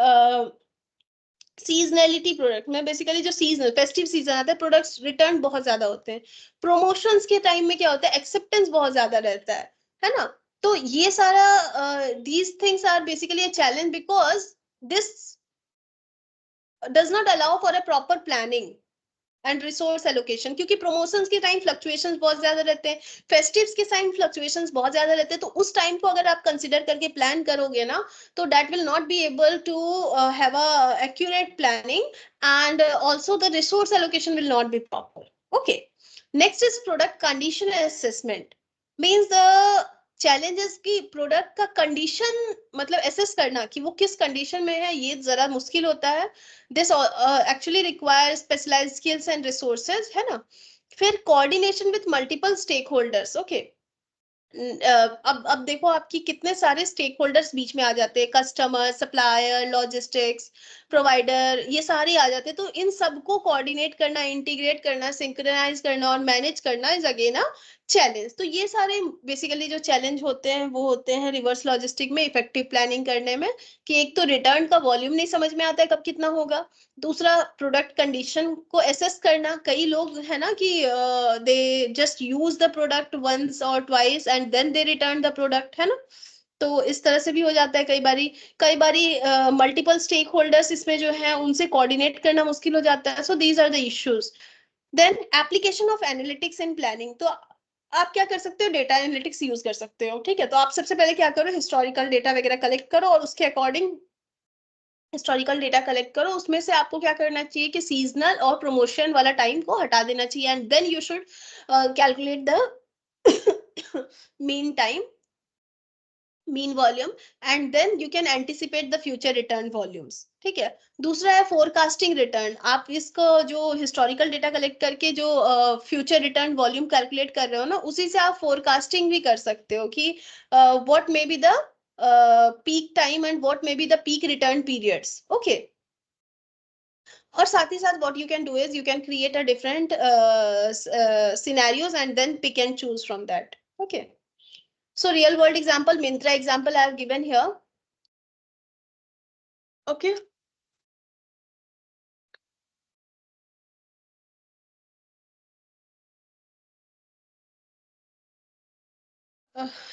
सीजनैलिटी. प्रोडक्ट में बेसिकली जो सीजनल फेस्टिव सीजन आता है प्रोडक्ट्स रिटर्न बहुत ज्यादा होते हैं. प्रमोशंस के टाइम में क्या होता है, एक्सेप्टेंस बहुत ज्यादा रहता है ना. तो ये सारा these things are basically a challenge because this does not allow for a proper planning and resource allocation, क्योंकि प्रमोशंस के टाइम फ्लक्चुएशंस बहुत ज्यादा रहते हैं, फेस्टिव्स के टाइम फ्लक्चुएशंस बहुत ज्यादा रहते हैं, तो उस टाइम को अगर आप कंसिडर करके प्लान करोगे ना, तो that will not be able to have a accurate planning, and also the resource allocation will not be proper. Okay, next is product condition assessment. Means the challenges की product का condition मतलब assess करना कि वो किस condition में है, ये जरा मुश्किल होता है. This actually require specialised skills and resources, है ना. फिर coordination with multiple stakeholders. Okay, अब देखो आपकी कितने सारे स्टेक होल्डर्स बीच में आ जाते हैं, कस्टमर, सप्लायर, लॉजिस्टिक्स, प्रोवाइडर, ये सारे आ जाते हैं. तो इन सबको कोऑर्डिनेट करना, इंटीग्रेट करना, सिंक्रोनाइज करना और मैनेज करना इज अगेन अ चैलेंज. तो ये सारे बेसिकली जो चैलेंज होते हैं वो होते हैं रिवर्स लॉजिस्टिक में इफेक्टिव प्लानिंग करने में, कि एक तो रिटर्न का वॉल्यूम नहीं समझ में आता है कब कितना होगा, दूसरा प्रोडक्ट कंडीशन को एसेस करना. कई लोग है ना कि they just use the product once और twice and then they return the product, है ना. तो इस तरह से भी हो जाता है कई बारी मल्टीपल स्टेक होल्डर्स इसमें जो है उनसे कोऑर्डिनेट करना मुश्किल हो जाता है. So these are the issues. Then application of analytics in planning. तो आप क्या कर सकते हो, डेटा एनालिटिक्स यूज कर सकते हो. ठीक है, तो आप सबसे पहले क्या करो, हिस्टोरिकल डेटा वगैरह कलेक्ट करो और उसके अकॉर्डिंग हिस्टोरिकल डेटा कलेक्ट करो. उसमें से आपको क्या करना चाहिए कि सीजनल और प्रमोशन वाला टाइम को हटा देना चाहिए, and then you should calculate the mean time, mean volume, and then you can anticipate the future return volumes. ठीक है. दूसरा है फोरकास्टिंग रिटर्न. आप इसको जो हिस्टोरिकल डेटा कलेक्ट करके जो फ्यूचर रिटर्न वॉल्यूम कैलकुलेट कर रहे हो ना, उसी से आप फोरकास्टिंग भी कर सकते हो कि what may be the peak time and what may be the peak return periods. Okay. और साथ ही साथ what you can do is you can create a different scenarios and then pick and choose from that. Okay, so real world example, Myntra example I have given here. Okay.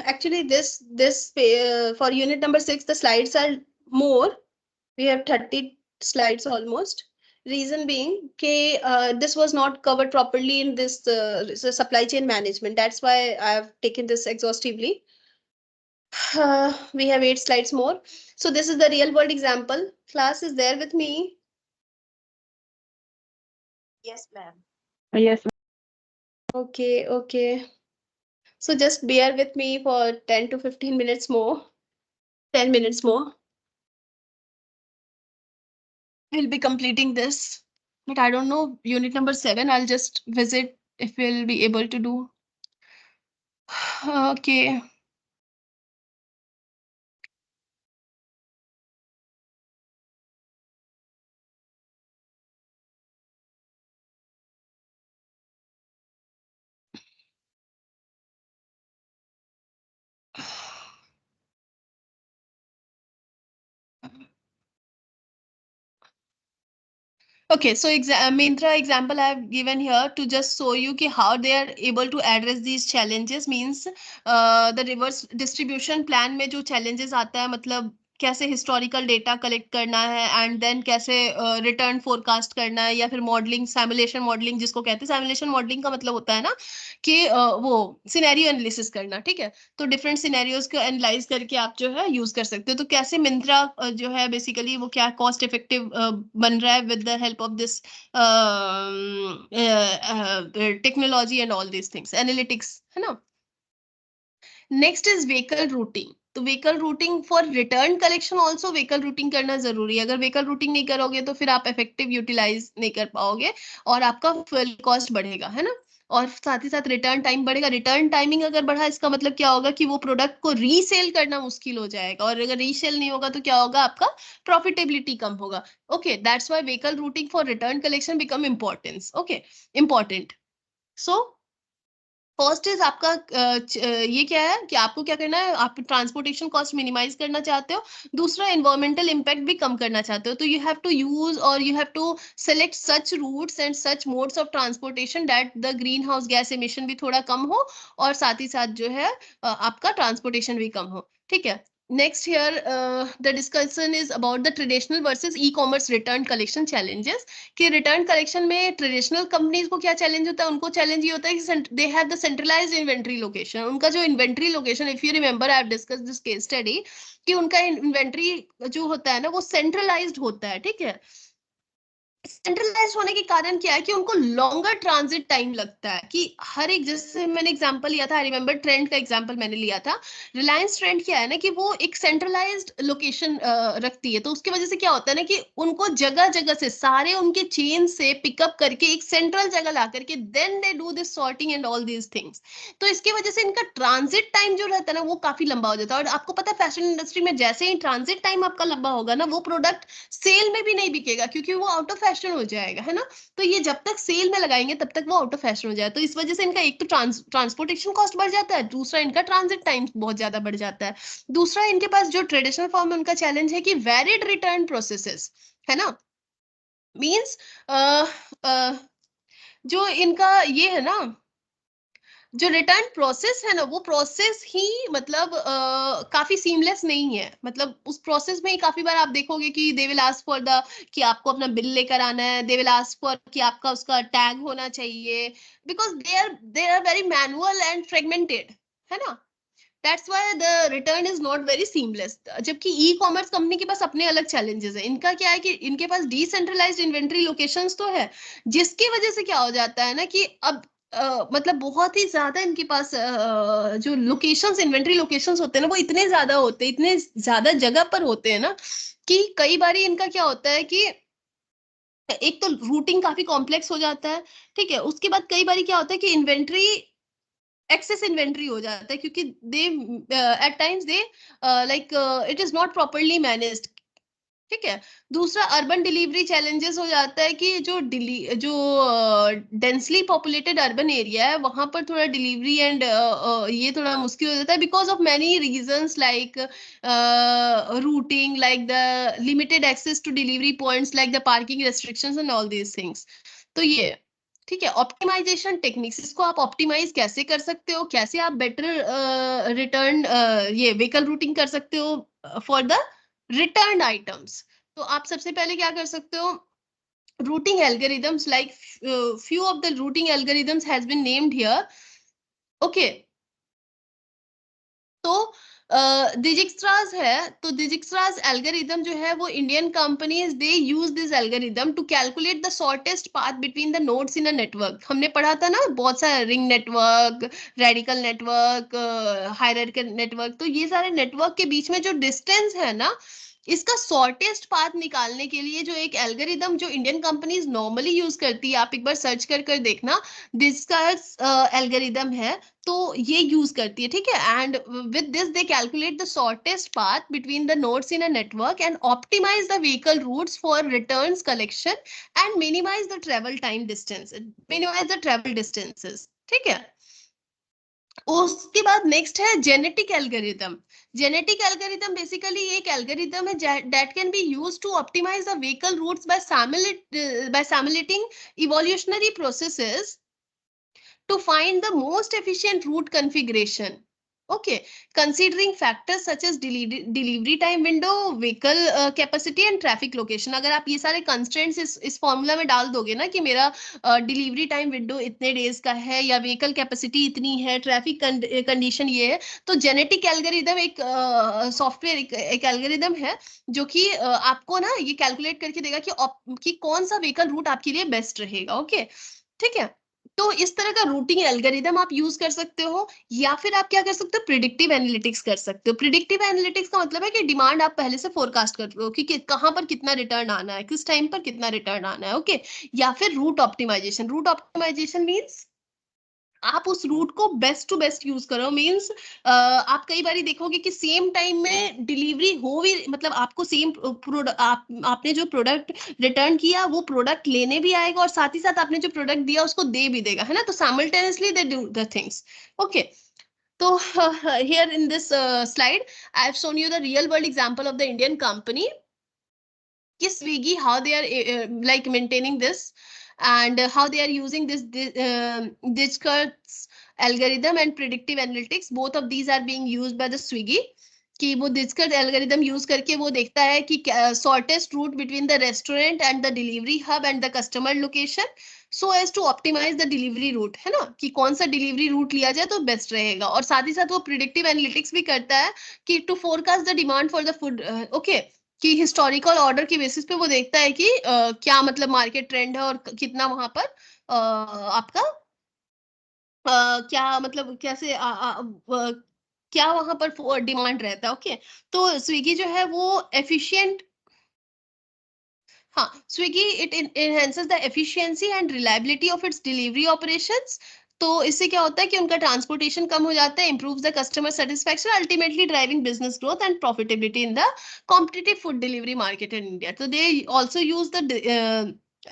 Actually this for unit number 6 the slides are more. We have 30 slides almost. Reason being okay, this was not covered properly in this supply chain management. That's why I have taken this exhaustively. We have 8 slides more. So this is the real world example. Class is there with me. Yes, ma'am. Yes. Okay, okay. So just bear with me for 10 to 15 minutes more. 10 minutes more. We'll be completing this. But I don't know, unit number 7, I'll just visit if we'll be able to do. Okay. Okay, so Myntra example I have given here to just show you ki how they are able to address these challenges. Means the reverse distribution plan में जो challenges आता है, मतलब कैसे historical data collect करना है and then कैसे return forecast करना है, या फिर मॉडलिंग, सैमुलेशन मॉडलिंग जिसको कहते हैं. सैमुलेशन मॉडलिंग का मतलब होता है ना कि वो सिनेरियो एनालिसिस करना. ठीक है, तो डिफरेंट सिनेरियोज को एनालाइज करके आप जो है यूज कर सकते हो. तो कैसे मिंत्रा जो है बेसिकली वो क्या कॉस्ट इफेक्टिव बन रहा है with the help of this technology and all these things, analytics, है ना. Next is vehicle routing. तो vehicle routing for return collection also vehicle routing करना जरूरी है. अगर व्हीकल रूटिंग नहीं करोगे तो फिर आप इफेक्टिव यूटिलाइज नहीं कर पाओगे और आपका फ्यूल कॉस्ट बढ़ेगा, है ना. और साथ ही साथ रिटर्न टाइम बढ़ेगा. रिटर्न टाइमिंग अगर बढ़ा इसका मतलब क्या होगा कि वो प्रोडक्ट को रीसेल करना मुश्किल हो जाएगा, और अगर रीसेल नहीं होगा तो क्या होगा, आपका प्रॉफिटेबिलिटी कम होगा. Okay, that's why vehicle routing for return collection become importance. Okay, important. So first is आपका ये क्या है कि आपको क्या करना है, आप ट्रांसपोर्टेशन कॉस्ट मिनिमाइज करना चाहते हो. दूसरा, एनवायरमेंटल इम्पैक्ट भी कम करना चाहते हो. तो यू हैव टू यूज और you have to select such routes and such modes of transportation that the greenhouse gas emission भी थोड़ा कम हो और साथ ही साथ जो है आपका ट्रांसपोर्टेशन भी कम हो. ठीक है. Next here, the discussion is about the traditional versus e-commerce return collection challenges. कि return collection में traditional companies को क्या challenge होता है? उनको challenge ये होता है कि they have the centralized inventory location. उनका जो inventory location, if you remember, I have discussed this case study, कि उनका inventory जो होता है ना वो centralized होता है, ठीक है? सेंट्रलाइज होने के कारण क्या है कि उनको लॉन्गर ट्रांजिट टाइम लगता है, कि हर एक, जैसे मैंने एग्जांपल लिया था, आई रिमेम्बर ट्रेंड का एग्जांपल मैंने लिया था। रिलायंस ट्रेंड क्या है ना कि वो एक सेंट्रलाइज्ड लोकेशन रखती है, तो उसकी वजह से क्या होता है ना कि उनको जगह जगह से सारे उनके चेन से पिकअप करके एक सेंट्रल जगह ला करके then they do this sorting and all these things. तो इसकी वजह से इनका ट्रांजिट टाइम जो रहता है ना वो काफी लंबा हो जाता है। और आपको पता है फैशन इंडस्ट्री में जैसे ही ट्रांजिट टाइम आपका लंबा होगा ना, वो प्रोडक्ट सेल में भी नहीं बिकेगा, क्योंकि वो आउट ऑफ फैशन हो जाएगा, है ना। तो ये जब तक सेल में लगाएंगे तब तक वो आउट ऑफ फैशन हो जाए, तो इस वजह से इनका एक तो ट्रांसपोर्टेशन कॉस्ट बढ़ जाता है, दूसरा इनका ट्रांजिट टाइम बहुत ज्यादा बढ़ जाता है। दूसरा इनके पास जो ट्रेडिशनल फॉर्म में उनका चैलेंज है कि वैलिड रिटर्न प्रोसेसेस, है ना। मीन्स जो इनका ये है ना, जो रिटर्न प्रोसेस है ना वो प्रोसेस ही मतलब काफी सीमलेस नहीं है। मतलब उस प्रोसेस में ही काफी बार आप देखोगे कि they will ask for the, कि आपको अपना बिल लेकर आना है, दे विल आस्क फॉर कि आपका उसका टैग होना चाहिए, because they are very manual and fragmented, है ना। That's why the return is not very seamless. जबकि ई कॉमर्स कंपनी के पास अपने अलग चैलेंजेस है। इनका क्या है कि इनके पास डिसेंट्रलाइज्ड इन्वेंट्री लोकेशंस तो है, जिसकी वजह से क्या हो जाता है ना कि अब मतलब बहुत ही ज्यादा इनके पास जो लोकेशंस, इन्वेंट्री लोकेशंस होते हैं ना वो इतने ज्यादा होते हैं, इतने ज्यादा जगह पर होते हैं ना, कि कई बार इनका क्या होता है कि एक तो रूटिंग काफी कॉम्प्लेक्स हो जाता है, ठीक है। उसके बाद कई बार क्या होता है कि इन्वेंट्री, एक्सेस इन्वेंट्री हो जाता है, क्योंकि they at times they like it is not properly managed, ठीक है। दूसरा अर्बन डिलीवरी चैलेंजेस हो जाता है कि जो डेंसली पॉपुलेटेड अर्बन एरिया है वहां पर थोड़ा डिलीवरी एंड ये थोड़ा मुश्किल हो जाता है, because of many reasons like routing, like the limited access to delivery points, like the parking restrictions and all these things. तो ये ठीक है। ऑप्टिमाइजेशन टेक्निक्स, इसको आप ऑप्टिमाइज कैसे कर सकते हो, कैसे आप बेटर रिटर्न ये व्हीकल रूटिंग कर सकते हो फॉर द रिटर्न आइटम्स। तो आप सबसे पहले क्या कर सकते हो, routing algorithms, like few of the routing algorithms has been named here, okay। तो डिजिक्स्ट्रास है, तो डिजिक्स्ट्रास एल्गोरिदम जो है वो Indian companies they use this algorithm to calculate the shortest path between the nodes in a network. हमने पढ़ा था ना बहुत सारा ring network, radical network, hierarchical network, तो ये सारे नेटवर्क के बीच में जो डिस्टेंस है ना, इसका शॉर्टेस्ट पाथ निकालने के लिए जो एक एल्गोरिदम जो इंडियन कंपनीज नॉर्मली यूज करती है, आप एक बार सर्च कर कर देखना, डिस्कस एल्गोरिदम है, तो ये यूज करती है, ठीक है। And with this they calculate the shortest path between the nodes in a network and optimise the vehicle routes for returns collection and minimise the travel time distance, minimise the travel distances, ठीक है। उसके बाद next है genetic algorithm. Genetic algorithm basically एक algorithm है that can be used to optimise the vehicle routes by simulating evolutionary processes to find the most efficient route configuration. Okay, considering factors such as delivery time window, vehicle capacity and traffic location. अगर आप ये सारे constraints इस formula में डाल दोगे ना कि मेरा डिलीवरी टाइम विंडो इतने डेज का है या व्हीकल कैपेसिटी इतनी है, ट्रैफिक कंडीशन ये है, तो जेनेटिक एल्गोरिदम एक सॉफ्टवेयर एक एल्गोरिदम है जो कि आपको ना ये कैलकुलेट करके देगा कि कौन सा व्हीकल रूट आपके लिए बेस्ट रहेगा। ओके, ठीक है। तो इस तरह का रूटिंग एल्गोरिदम आप यूज कर सकते हो, या फिर आप क्या कर सकते हो, प्रिडिक्टिव एनालिटिक्स कर सकते हो। प्रिडिक्टिव एनालिटिक्स का मतलब है कि डिमांड आप पहले से फोरकास्ट कर रहे हो कि कहां पर कितना रिटर्न आना है, किस टाइम पर कितना रिटर्न आना है, ओके। या फिर route optimisation, route optimisation means आप उस रूट को बेस्ट टू बेस्ट यूज करो। मींस आप कई बार देखोगे कि सेम टाइम में डिलीवरी हो भी, मतलब आपको सेम प्रोडक्ट, आपने जो प्रोडक्ट रिटर्न किया वो प्रोडक्ट लेने भी आएगा और साथ ही साथ आपने जो प्रोडक्ट दिया उसको दे भी देगा, है ना। तो simultaneously they do the things, okay. तो here in this slide I have shown you the real world example of the Indian company कि Swiggy, how they are like maintaining this, and how they are using this Discord's algorithm and predictive analytics. Both of these are being used by the Swiggy. कि वो discuss algorithm use करके वो देखता है कि shortest route between the restaurant and the delivery hub and the customer location so as to optimise the delivery route, है ना, कि कौन सा डिलीवरी रूट लिया जाए तो बेस्ट रहेगा। और साथ ही साथ वो प्रिडिक्टिव एनालिटिक्स भी करता है कि to forecast the demand for the food, okay, कि हिस्टोरिकल ऑर्डर की बेसिस पे वो देखता है कि क्या मतलब मार्केट ट्रेंड है और कितना वहां पर आपका क्या मतलब कैसे क्या वहां पर डिमांड रहता है। ओके, तो स्विगी जो है वो एफिशिएंट, हाँ, Swiggy it enhances the efficiency and reliability of its delivery operations. तो इससे क्या होता है कि उनका ट्रांसपोर्टेशन कम हो जाता है, improves the customer satisfaction, ultimately driving business growth and profitability in the competitive food delivery market in India. So they also use the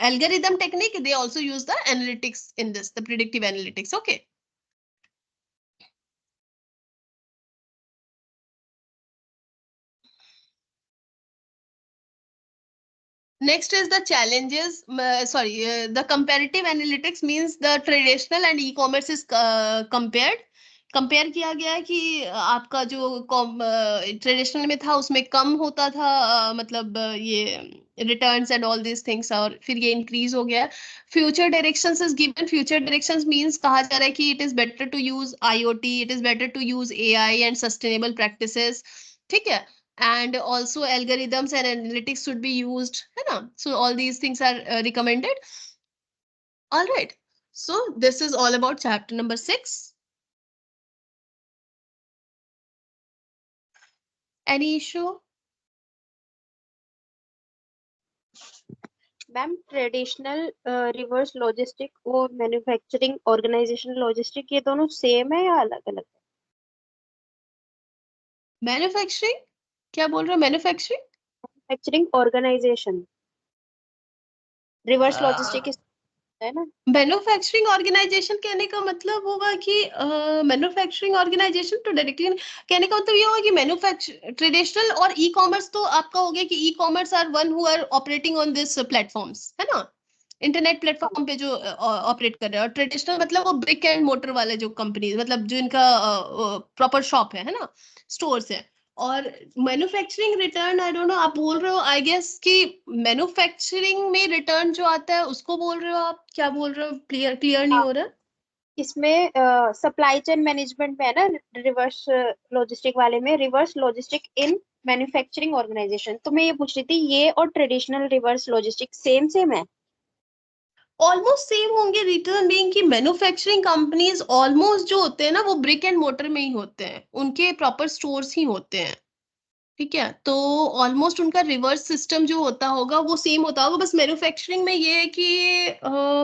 algorithm technique, they also use the analytics in this, the predictive analytics. Okay. Next is the challenges. Sorry, the comparative analytics means the traditional and e-commerce is compared. Compare किया गया है कि आपका जो traditional में था उसमें कम होता था, मतलब ये returns and all this things, और फिर ये इंक्रीज हो गया। Future directions is given. Future directions means कहा जा रहा है कि it is better to use IoT, it is better to use AI and sustainable practices, ठीक है, and also algorithms and analytics should be used, है ना, so all these things are recommended. All right, so this is all about chapter number 6. Any issue? Ma'am traditional reverse logistic और manufacturing organisation logistic ये दोनों same है या अलग अलग? Manufacturing क्या बोल रहे हो? Manufacturing manufacturing organisation reverse logistic है ना? मैन्युफैक्चरिंग ऑर्गेनाइजेशन कहने का मतलब होगा कि मैन्युफैक्चरिंग ऑर्गेनाइजेशन तो डायरेक्टली कहने का मतलब ये होगा कि मैन्युफैक्चर ट्रेडिशनल और ई कॉमर्स तो आपका हो गया कि e commerce are one who are operating on this platforms, है ना, इंटरनेट हाँ, प्लेटफॉर्म पे जो ऑपरेट कर रहे हैं। और ट्रेडिशनल मतलब वो ब्रिक एंड मोटर वाले जो कंपनी, मतलब जो इनका प्रॉपर शॉप है ना, स्टोर्स है। और manufacturing return I don't know, आप बोल रहे हो आई गेस कि मैन्युफैक्चरिंग में रिटर्न जो आता है उसको बोल रहे हो आप, क्या बोल रहे हो? क्लियर क्लियर नहीं हाँ। हो रहा। इसमें सप्लाई चेन मैनेजमेंट में है ना, रिवर्स लॉजिस्टिक वाले में reverse logistic in manufacturing organisation. तो मैं ये पूछ रही थी, ये और traditional reverse logistic same same है? ऑलमोस्ट सेम होंगे, रिटर्न बीइंग कि मैन्युफैक्चरिंग कंपनीज ऑलमोस्ट जो होते हैं ना वो ब्रिक एंड मोटर में ही होते हैं, उनके प्रॉपर स्टोर्स ही होते हैं, ठीक है। तो ऑलमोस्ट उनका रिवर्स सिस्टम जो होता होगा वो सेम होता होगा। बस मैन्युफैक्चरिंग में ये है कि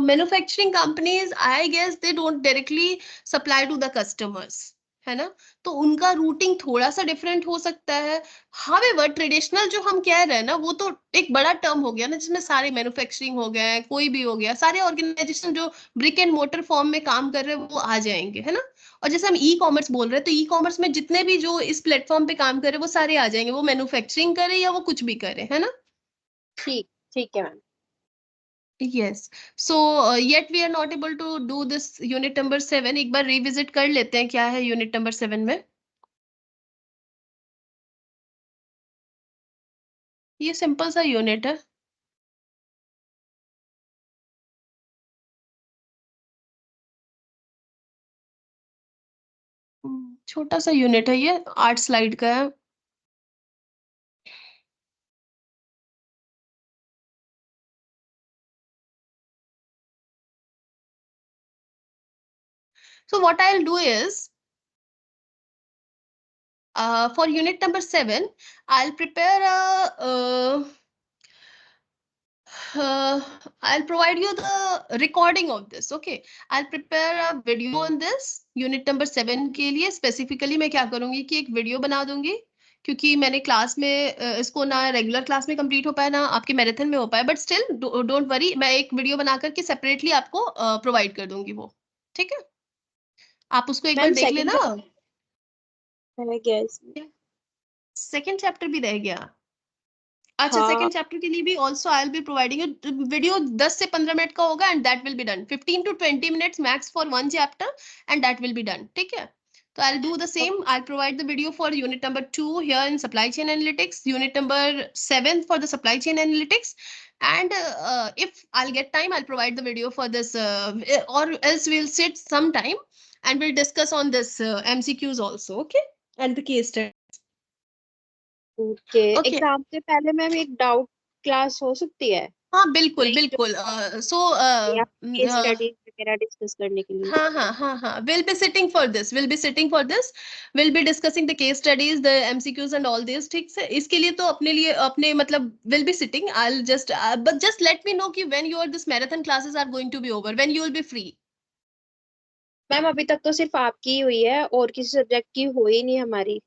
manufacturing companies I guess they don't directly supply to the customers, है ना, तो उनका रूटिंग थोड़ा सा डिफरेंट हो सकता है। हावेवर ट्रेडिशनल जो हम कह रहे हैं ना वो तो एक बड़ा टर्म हो गया ना, जिसमें सारे मैन्युफैक्चरिंग हो गए, कोई भी हो गया, सारे ऑर्गेनाइजेशन जो ब्रिक एंड मोटर फॉर्म में काम कर रहे हैं वो आ जाएंगे, है ना। और जैसे हम ई कॉमर्स बोल रहे हैं तो ई कॉमर्स में जितने भी जो इस प्लेटफॉर्म पे काम करे वो सारे आ जाएंगे, वो मैन्युफैक्चरिंग करे या वो कुछ भी करे, है ना। ठीक ठीक है ma'am. Yes, so yet we are not able to do this unit number 7। एक बार रिविजिट कर लेते हैं क्या है यूनिट नंबर 7 में। ये सिंपल सा यूनिट है। छोटा सा यूनिट है, ये 8 स्लाइड का है। So what I'll do is, for unit number 7, I'll prepare I'll provide you the recording of this. Okay, I'll prepare a video on this unit number 7 के लिए। specifically मैं क्या करूंगी कि एक वीडियो बना दूंगी, क्योंकि मैंने क्लास में इसको ना रेगुलर क्लास में कंप्लीट हो पाया ना आपके मैराथन में हो पाया, बट स्टिल डोंट वरी, मैं एक वीडियो बना करके सेपरेटली आपको प्रोवाइड कर दूंगी वो, ठीक है। आप उसको एक बार मैम देख सेकंड लेना। रह गया इसमें। सेकेंड चैप्टर भी रह गया? अच्छा, हाँ सेकंड चैप्टर के लिए भी also I will be providing video. 10 से 15 मिनट का होगा and that will be done. 15 to 20 minutes max for one chapter and that will be done, ठीक है। So I'll do the same. I'll provide the video for unit number 2 here in supply chain analytics, unit number 7 for the supply chain analytics. And if I'll get time, I'll provide the video for this, or else we'll sit sometime and we'll discuss on this MCQs also. Okay. And the case study. Okay, Okay. Exam से पहले ma'am एक doubt class हो सकती है, हाँ बिल्कुल like बिल्कुल। सो या केस स्टडीज वगैरह डिस्कस करने के लिए? हाँ हाँ हाँ हाँ, we'll be sitting for this, we'll be sitting for this, we'll be discussing the case studies, the MCQs and all this। ठीक है, इसके लिए तो अपने लिए अपने मतलब we'll be sitting, I'll just but just let me know कि when your this marathon classes are going to be over, when you will be free। Ma'am अभी तक तो सिर्फ आपकी ही हुई है, और किसी सब्जेक्ट की हुई नहीं हमारी।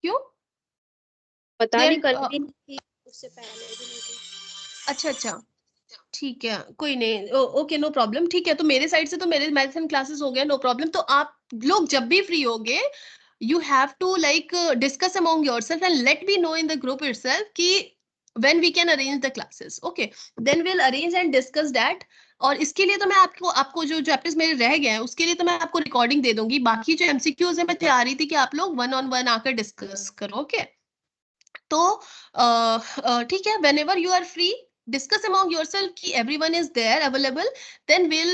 क्यों? पता नहीं, देर कल भी नहीं थी, उससे पहले भी नहीं थी। अच्छा अच्छा, ठीक है, कोई नहीं, ओके नो प्रॉब्लम। ठीक है, तो मेरे साइड से तो मेरे मैराथन क्लासेस हो गए, नो प्रॉब्लम। तो आप लोग जब भी फ्री होगे, you have to like discuss among yourself and let me know in the group itself कि when we can arrange the classes, okay, then we'll arrange and discuss that। और इसके लिए तो मैं आपको आपको जो चैप्टर्स मेरे रह गए हैं उसके लिए तो मैं आपको रिकॉर्डिंग दे दूंगी। बाकी जो एमसीक्यूज है मैं तैयार रही थी कि आप लोग वन ऑन वन आकर डिस्कस करो, ओके। तो ठीक है, whenever you are free discuss among yourself ki everyone is there available, then we'll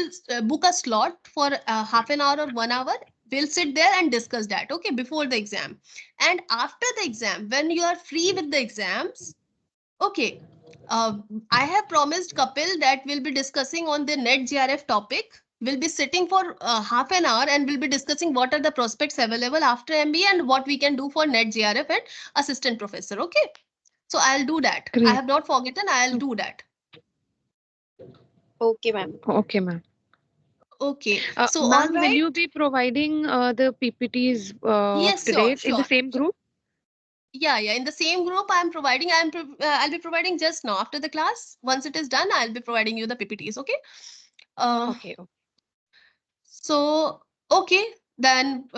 book a slot for half an hour or 1 hour, we'll sit there and discuss that, okay, before the exam and after the exam when you are free with the exams, okay. uh, I have promised Kapil that we'll be discussing on the net grf topic, we'll be sitting for half an hour and we'll be discussing what are the prospects available after MBA and what we can do for net grf and assistant professor, okay. So I'll do that, I Great. have not forgotten, I'll do that। Okay ma'am. Okay, ma'am. Okay, so all Ma'am, will right. you be providing the PPTs of Yes, sure, today in the sure. same group? Yeah, yeah. In the same group, I'm providing. I'll be providing just now after the class. Once it is done, I'll be providing you the PPTs. Okay. Uh, Okay. so okay, then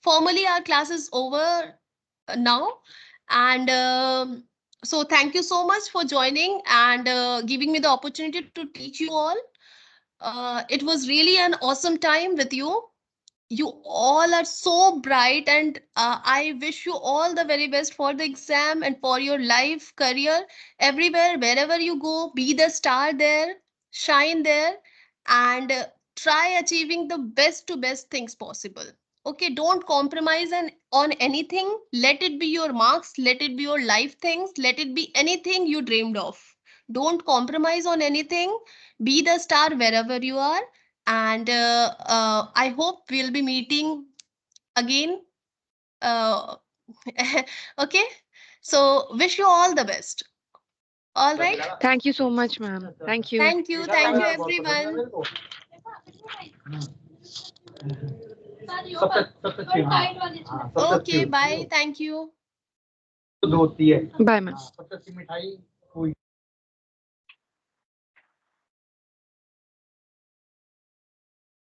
formally our class is over now, and so thank you so much for joining and giving me the opportunity to teach you all. It was really an awesome time with you. You all are so bright and I wish you all the very best for the exam and for your life career everywhere wherever you go, be the star there, shine there, and try achieving the best to best things possible. Okay, don't compromise on anything, let it be your marks, let it be your life things, let it be anything you dreamed of. Don't compromise on anything, be the star wherever you are, and I hope we'll be meeting again. Uh, okay, so wish you all the best. All right. Thank you so much, ma'am. Thank you. Thank you, everyone. Okay, bye. Thank you. Bye, ma'am.